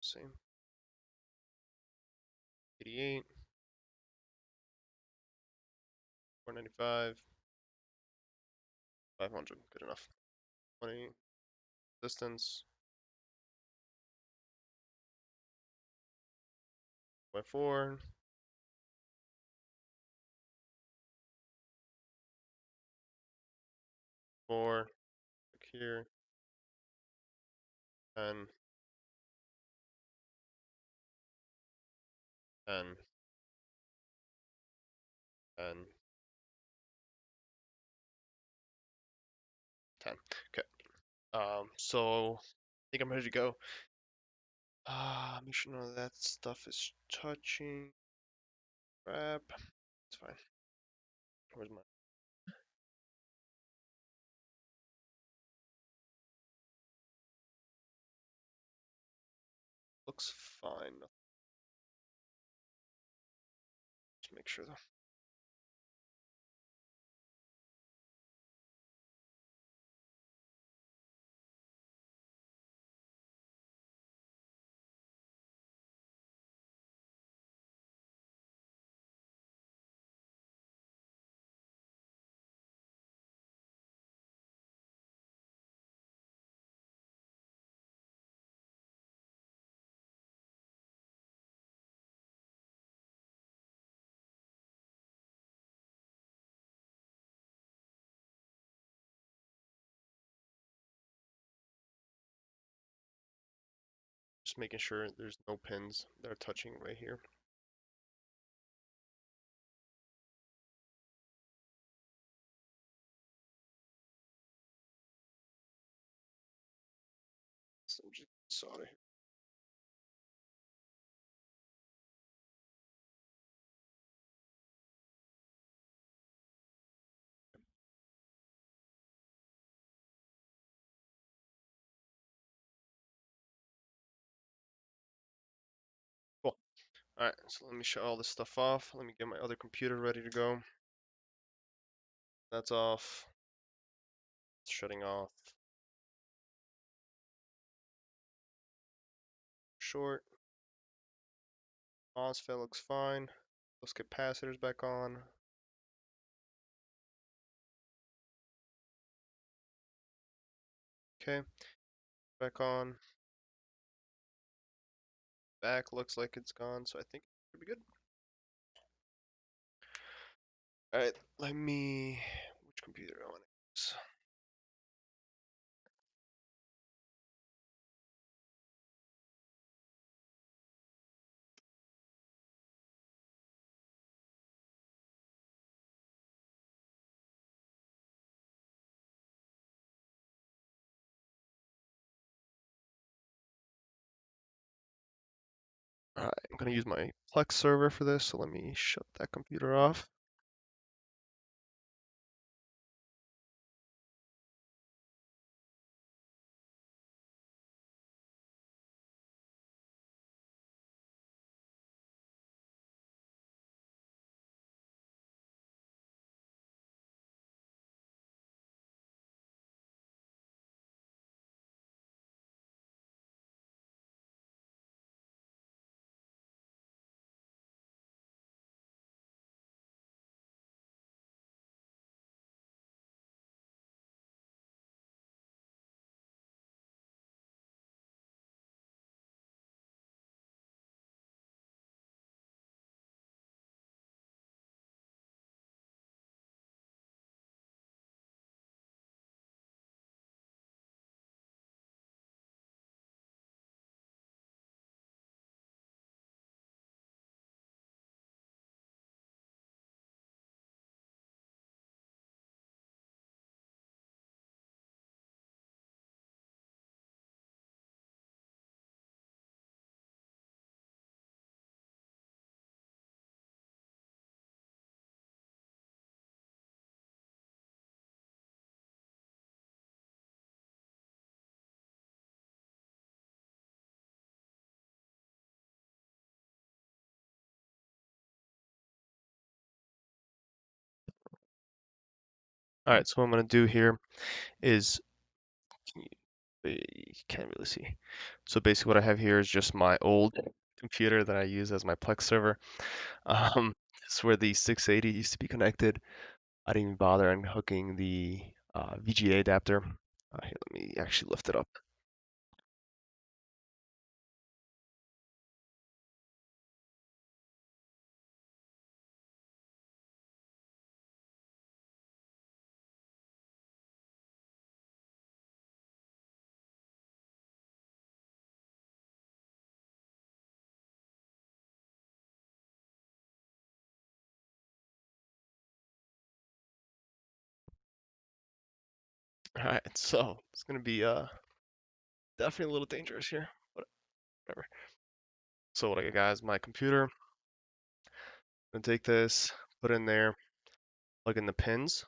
Same. 88, 495, 500. Good enough. 20 distance. By 4. 4. Click here. 10. 10. 10. 10. Okay. So I think I'm ready to go. Make sure none of that stuff is touching. Crap. It's fine. Where's my looks fine. Just make sure though. Just making sure there's no pins that are touching right here. So I'm just solder here. Cool. Alright, so let me shut all this stuff off. Let me get my other computer ready to go. That's off. It's shutting off. Short. MOSFET looks fine. Those capacitors back on. Okay, back on. Back looks like it's gone, so I think it should be good. Alright, let me. Which computer do I want to use? Alright, I'm gonna use my Plex server for this, so let me shut that computer off. All right, so what I'm gonna do here is can you can't really see. So basically, what I have here is just my old computer that I use as my Plex server. This is where the 680 used to be connected. I didn't even bother unhooking the VGA adapter. Here, let me actually lift it up. All right, so it's gonna be definitely a little dangerous here, but whatever. So what I got, guys, my computer. I'm gonna take this, put in there, plug in the pins.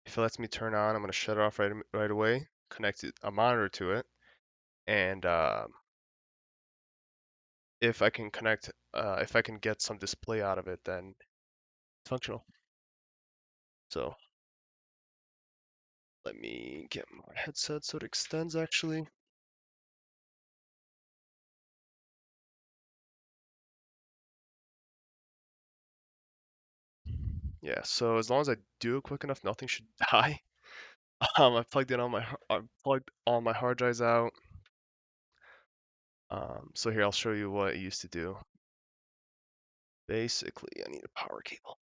If it lets me turn on, I'm gonna shut it off right away. Connect a monitor to it, and if I can get some display out of it, then it's functional. So let me get my headset so it extends actually. Yeah, so as long as I do it quick enough, nothing should die. I plugged all my hard drives out. So here I'll show you what it used to do. Basically, I need a power cable.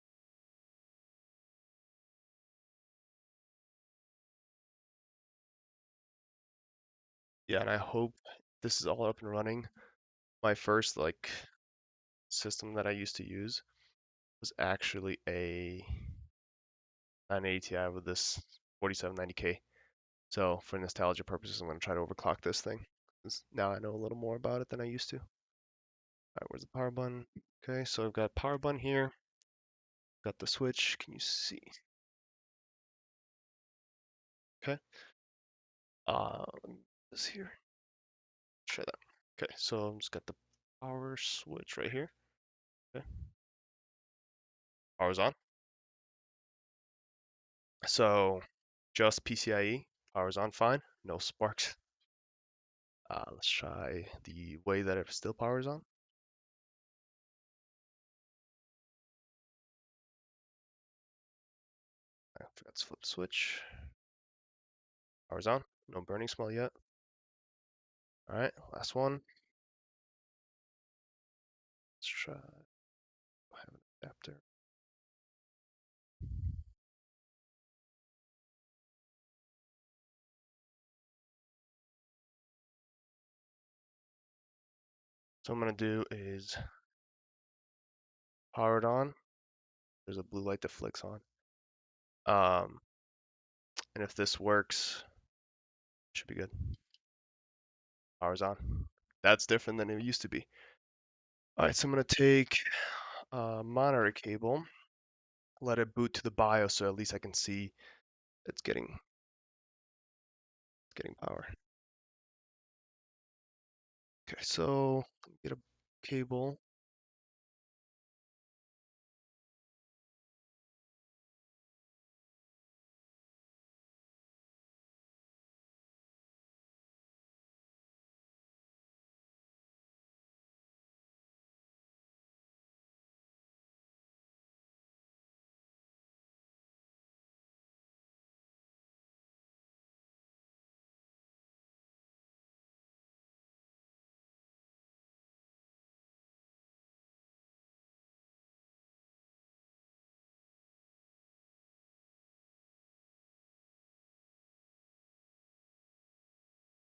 Yeah, and I hope this is all up and running. My first like system that I used to use was actually a 980 Ti with this 4790K. So for nostalgia purposes, I'm gonna try to overclock this thing. 'Cause now I know a little more about it than I used to. All right, where's the power button? Okay, so I've got power button here. Got the switch. Can you see? Okay. This here. Try that. Okay, so I'm just got the power switch right here. Okay, power's on. So just PCIe. Power's on fine. No sparks. Let's try the way that it still powers on. I forgot to flip the switch. Power's on. No burning smell yet. All right, last one. Let's try. I have an adapter. So what I'm gonna do is power it on. There's a blue light that flicks on. Um, and if this works, it should be good. Power's on. That's different than it used to be. All right, so I'm gonna take a monitor cable, let it boot to the BIOS so at least I can see it's getting power. Okay, so get a cable.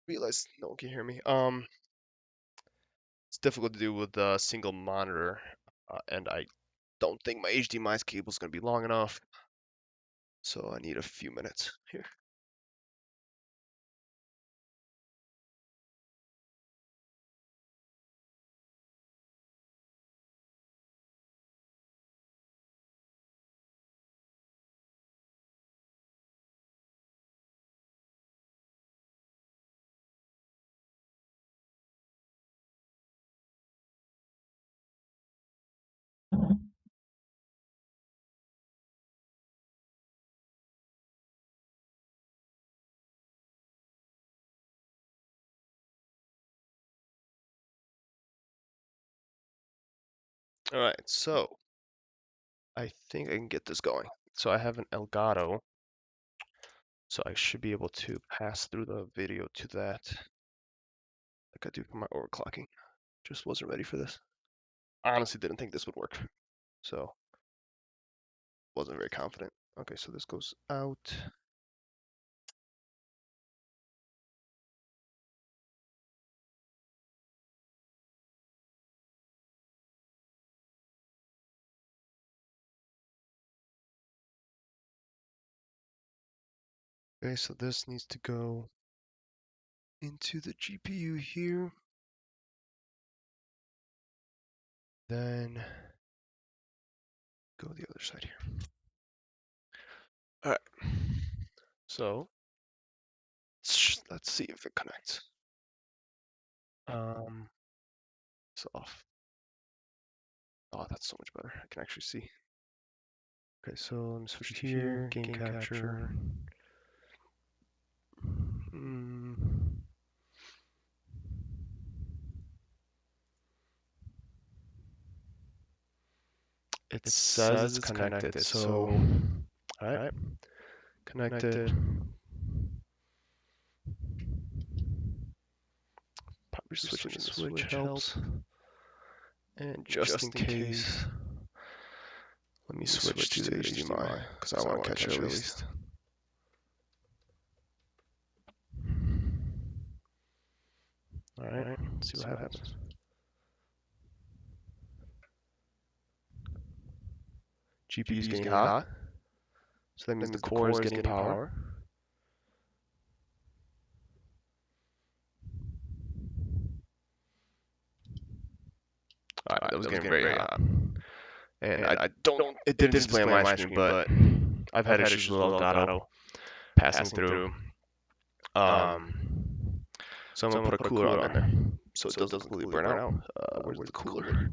Realize no one can hear me. It's difficult to do with a single monitor, and I don't think my HDMI cable is gonna be long enough, so I need a few minutes here. All right, so I think I can get this going. So I have an Elgato, so I should be able to pass through the video to that like I do for my overclocking. Just wasn't ready for this. Honestly didn't think this would work, so wasn't very confident. Okay, so this goes out. Okay, so this needs to go into the GPU here. Then go the other side here. All right. So let's see if it connects. It's off. Oh, that's so much better. I can actually see. Okay, so let me switch here. Game capture. It says it's connected. So, all right, connected. Probably switching the switch helps. And just in case, let me switch to the HDMI because I want to catch it at least. All right, see what happens. GPU is getting hot, so that means the core is getting power. All right, that was getting very hot. And I don't, it didn't display on my screen, but I've had issues with Elgato passing through. So I'm gonna put a cooler on there so it doesn't completely burn out. Where's the cooler?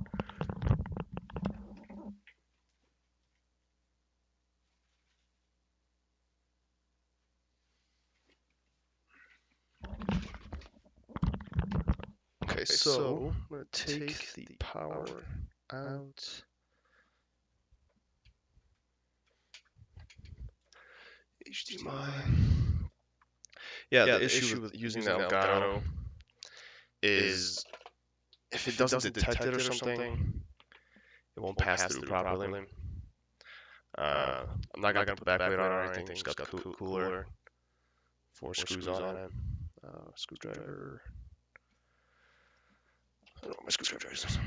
Okay, so I'm gonna take the power out. HDMI. Yeah, the issue with using the Elgato is if it doesn't detect it or something, it won't pass through properly. I'm not gonna put the backplate on or anything. Just got the cooler. 4 screws on it. Screwdriver. I don't know what my screwdriver is.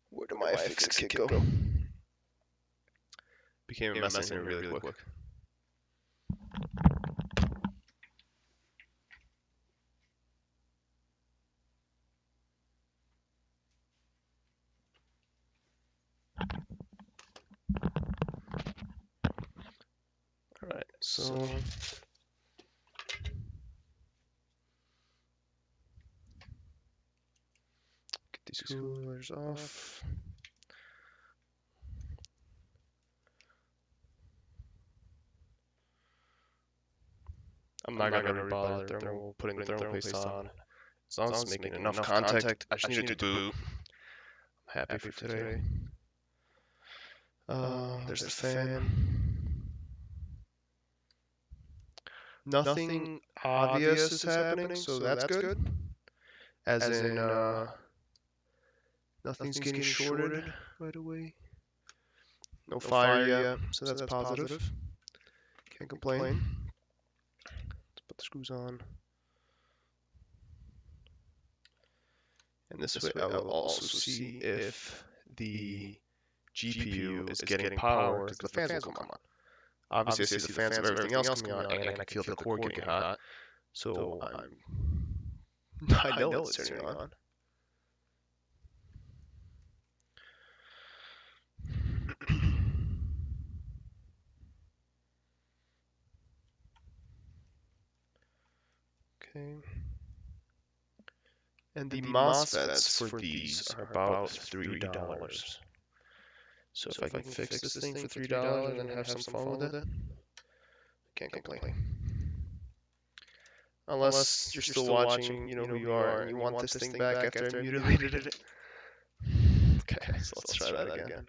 Where did my fix kit go? Became a mess in here really quick. Alright, so get these coolers off. I'm not gonna bother putting the thermal paste on. As long as it's making enough contact, I just need it to boot. I'm happy for today. There's the fan. Nothing obvious is happening, so that's good. As in, nothing's getting shorted right away. No fire yet, so that's positive. Can't complain. Let's put the screws on. And this way I will also see if the GPU is getting power because the fans will come on. Obviously, I see the fans of everything else coming on, and I can feel the core getting hot. So I know it's turning on. Okay. And the MOSFETs for these are about $3. So if I can fix this thing for $3 and then have some fun with it, can't complain. Unless you're still watching, you know who you are, and you want this thing back after I mutilated it. Okay, so let's try that again.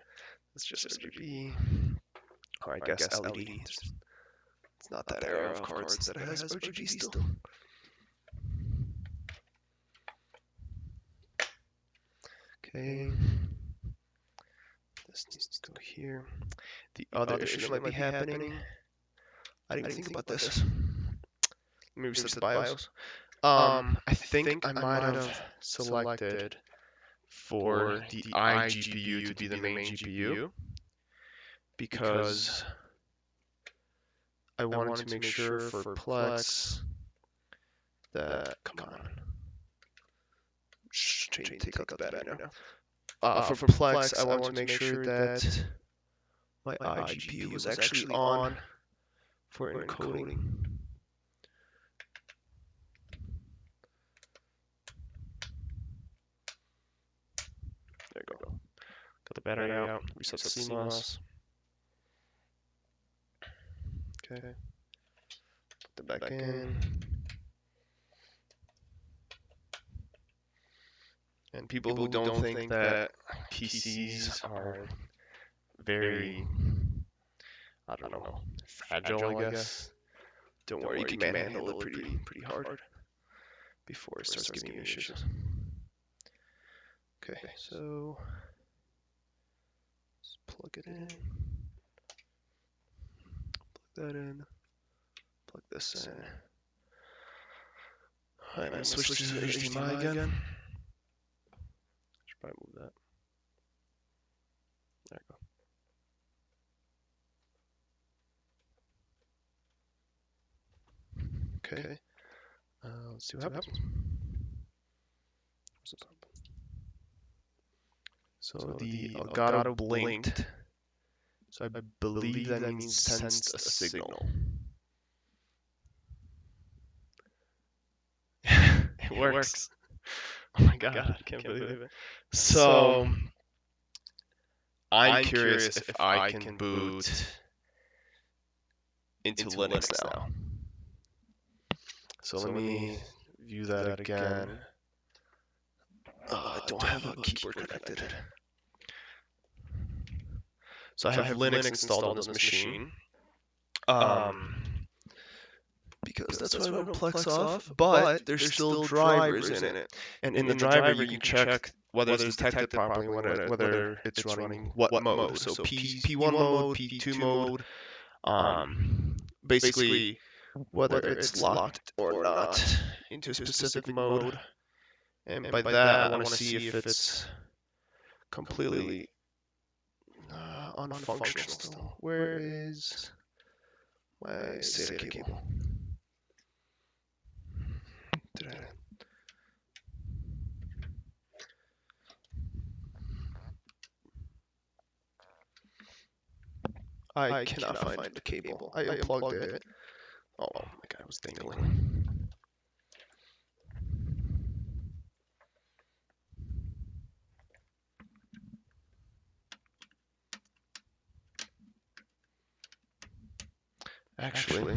It's just RGB. Or I guess LED. It's not that era of cards that has RGB still. Okay. This needs to go here. The other issue that might be happening. I didn't even think about this. Let me reset the BIOS. I think I might have selected for the iGPU to be the main GPU because I wanted to make sure for Plex that, come on, take out the battery now. For Plex, I wanted to make sure that my iGPU was actually on for encoding. There you go. Got the battery out. Reset the CMOS. Okay. Put that back in. And people who don't think that PCs are very, I don't know, fragile, I guess. Don't worry, you can handle it pretty hard before it starts giving you issues. Okay, so let's plug it in. Plug that in. Plug this in. Alright, I'm gonna switch to HDMI again. Should probably move that. There we go. Okay. Let's see what happens. So the Elgato blinked. So I believe that means sensed a signal. It works. Oh my god, I can't believe it. So I'm curious if I can boot into Linux now. So let me view that again. I don't have a keyboard connected. So I have Linux installed on this machine. Because that's why I run Plex off, but there's still drivers in it. And in the driver, you can check whether it's detected properly, whether it's running what mode. So P1 mode, P2 mode, basically whether it's locked or not into a specific mode. And by that, I want to see if it's completely unfunctional still. Where is my SATA cable? I cannot find the cable. I unplugged it. Oh my god, it was dangling. Actually,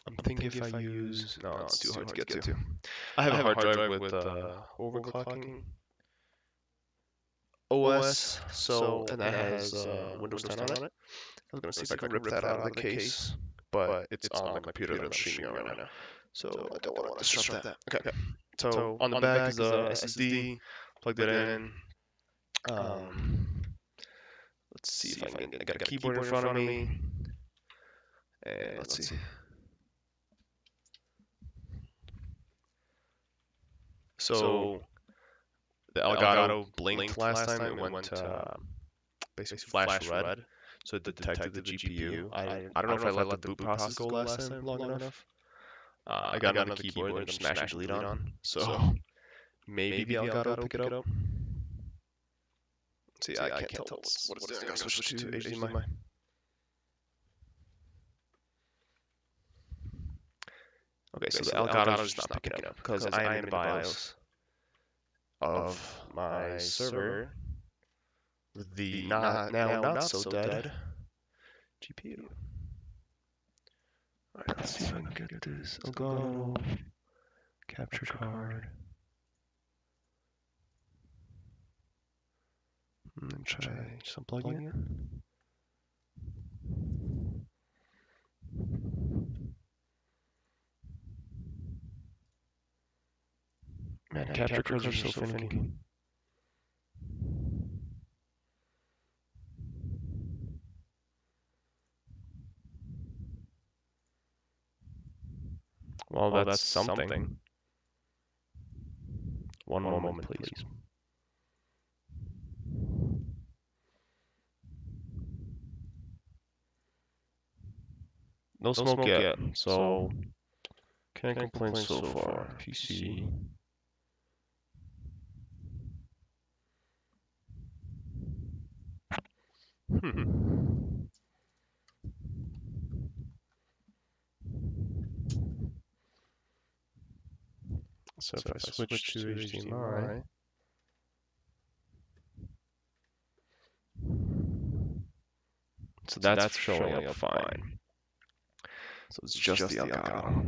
I'm thinking if I use... No, it's too hard to get to. I have a hard drive with overclocking OS, and that has Windows 10 on it. I was going to see if I can rip that out of the case, but it's on my computer that I'm streaming on right now. So I don't want to disrupt that. Okay. So on the back is a SSD, plugged it in. Let's see if I can get a keyboard in front of me. And let's see. So the Elgato blinked last time. It went basically flash red. So it detected the GPU. I don't know if I let the boot process go last time long enough. I got another keyboard and just smash and delete on. So maybe the Elgato will pick it up. See, I can't tell what it's doing. I gotta switch to HDMI. Okay, so the Elgato is just not picking up because I am in the BIOS of my server with the now not so dead GPU. Alright, let's see if I can get this Elgato capture card. And then try just unplugging it. Man, capture cards are so finicky. Well, that's something. One moment, please. No smoke yet, so can't complain so far. PC. So if I switch to HDMI, so that's showing up fine. So it's just the Elgato.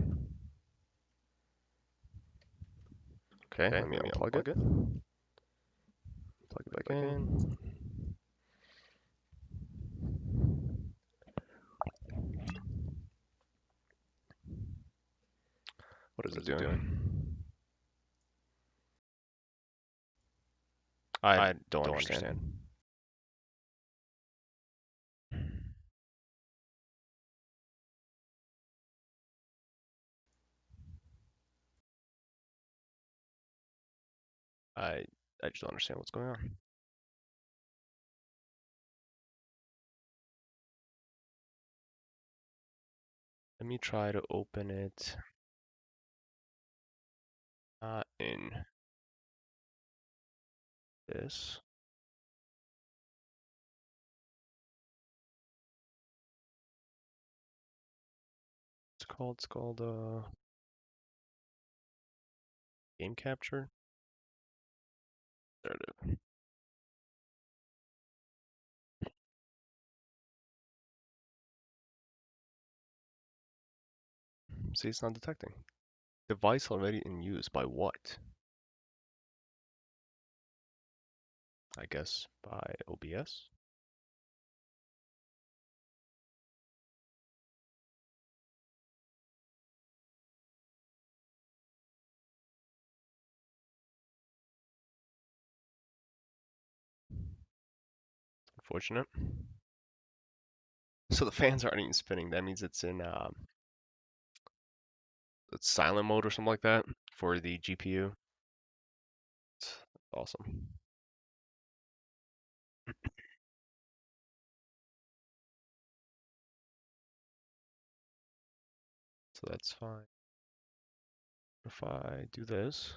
Okay, let me unplug it. Plug it back in. What is it doing? I don't understand. I just don't understand what's going on. Let me try to open it in this. It's called game capture. There it is. See, it's not detecting. Device already in use by what? I guess by OBS. Unfortunate. So the fans aren't even spinning. That means it's in it's silent mode or something like that for the GPU. It's awesome. So that's fine. If I do this,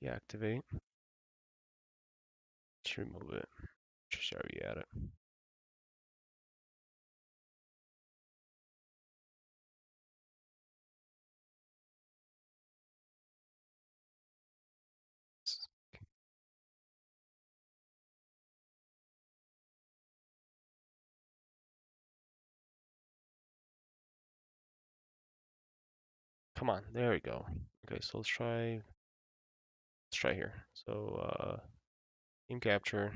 deactivate, just remove it. Just already at it. Come on, there we go. Okay, so let's try here. So game capture,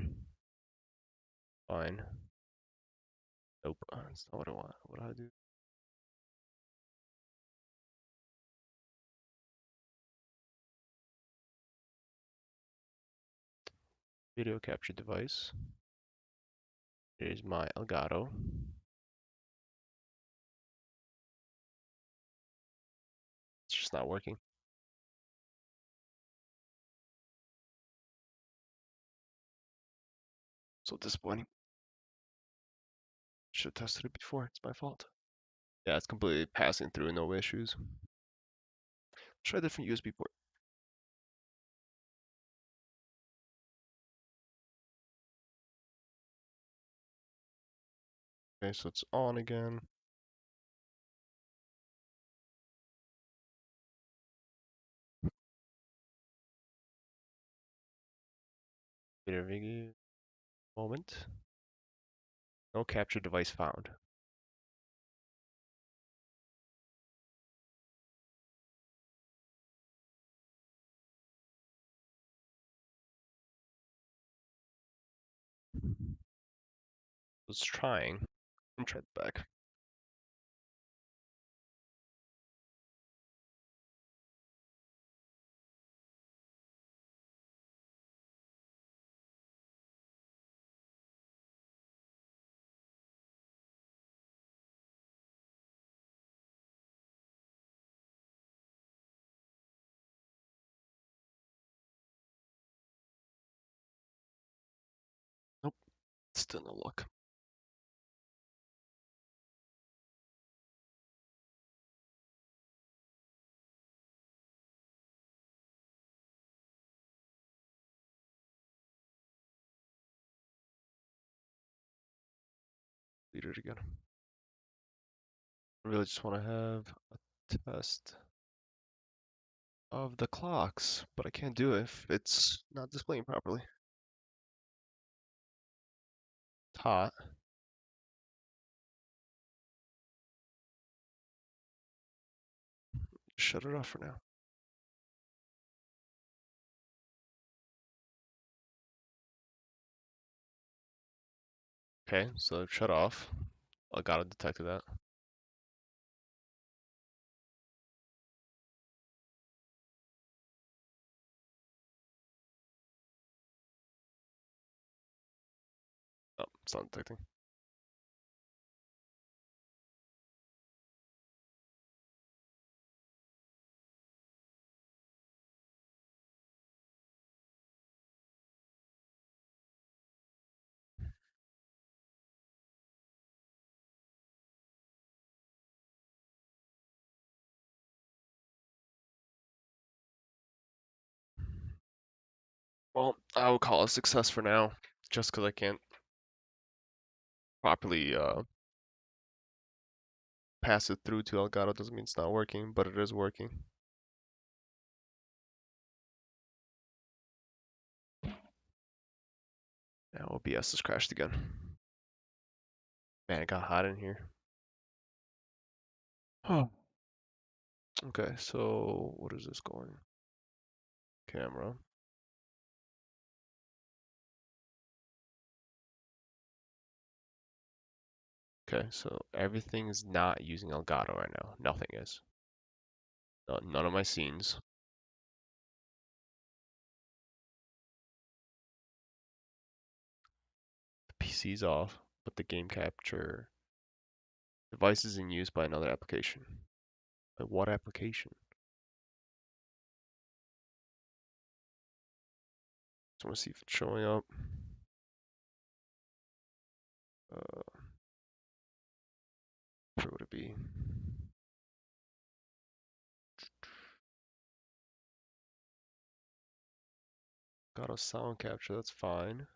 fine. Nope, that's not what I want. What do I do? Video capture device. Here's my Elgato. It's just not working. So disappointing. Should have tested it before. It's my fault. Yeah, it's completely passing through, no issues. Try a different USB port. Okay, so it's on again. Wait a moment. No capture device found. was trying. Let me try the back. Nope, still no luck. Lead it again. I really just want to have a test of the clocks, but I can't do it if it's not displaying properly. It's hot. Shut it off for now. Okay, so shut off. Elgato detected that. Oh, it's not detecting. Well, I will call it a success for now, just because I can't properly pass it through to Elgato doesn't mean it's not working, but it is working. Now OBS has crashed again. Man, it got hot in here. Huh. Okay, so what is this going? Camera. Okay, so everything is not using Elgato right now. Nothing is. None of my scenes. The PC's off, but the game capture device is in use by another application. By what application? So I want to see if it's showing up. Uh, where would it be? Got a sound capture, that's fine.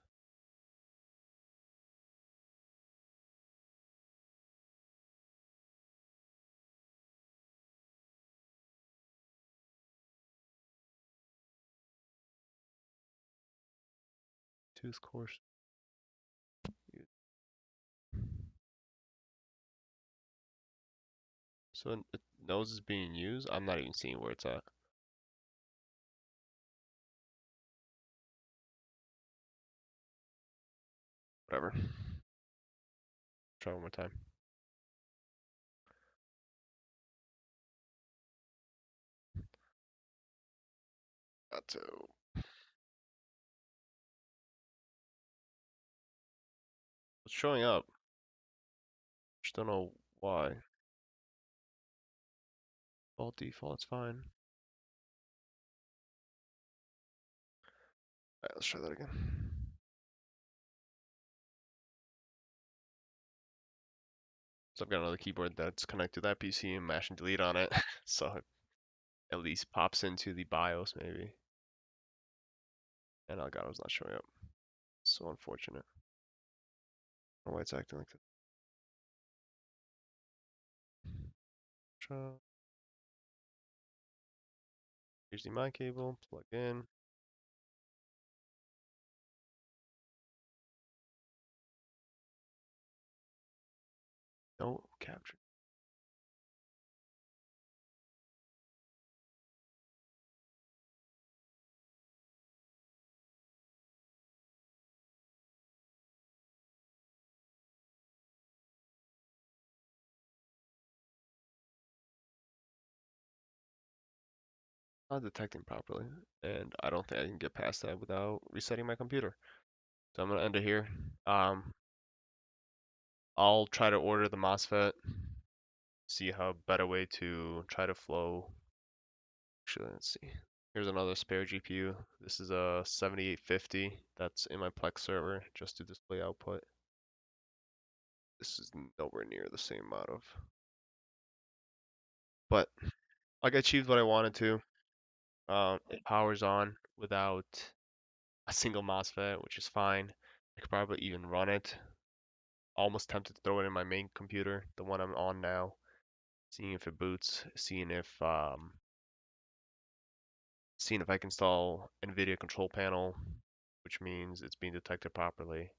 Tooth course. So it knows it's being used. I'm not even seeing where it's at. Whatever. Try one more time. Auto. It's showing up. Just don't know why. Default, it's fine. Alright, let's try that again. So I've got another keyboard that's connected to that PC and mash and delete on it. So it at least pops into the BIOS maybe. And Elgato's not showing up. So unfortunate. I don't know why it's acting like that. HDMI cable, plug in. No capture. not detecting properly, and I don't think I can get past that without resetting my computer. So I'm gonna end it here. Um, I'll try to order the MOSFET, see how better way to try to flow. Actually, let's see. Here's another spare GPU. This is a 7850 that's in my Plex server just to display output. This is nowhere near the same amount of, but like I achieved what I wanted to. It powers on without a single MOSFET, which is fine. I could probably even run it. Almost tempted to throw it in my main computer, the one I'm on now, seeing if it boots, seeing if I can install NVIDIA control panel, which means it's being detected properly.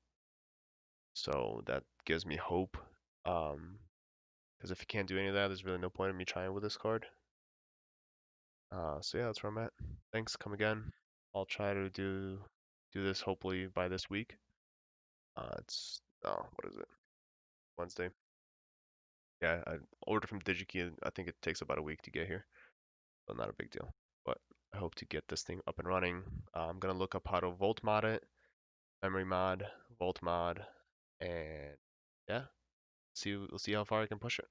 So that gives me hope. Because if you can't do any of that, there's really no point in me trying with this card. So yeah, that's where I'm at. Thanks, come again. I'll try to do this hopefully by this week. It's what is it? Wednesday. Yeah, I ordered from DigiKey. And I think it takes about a week to get here, so not a big deal. But I hope to get this thing up and running. I'm gonna look up how to volt mod it, memory mod, volt mod, and yeah, we'll see how far I can push it.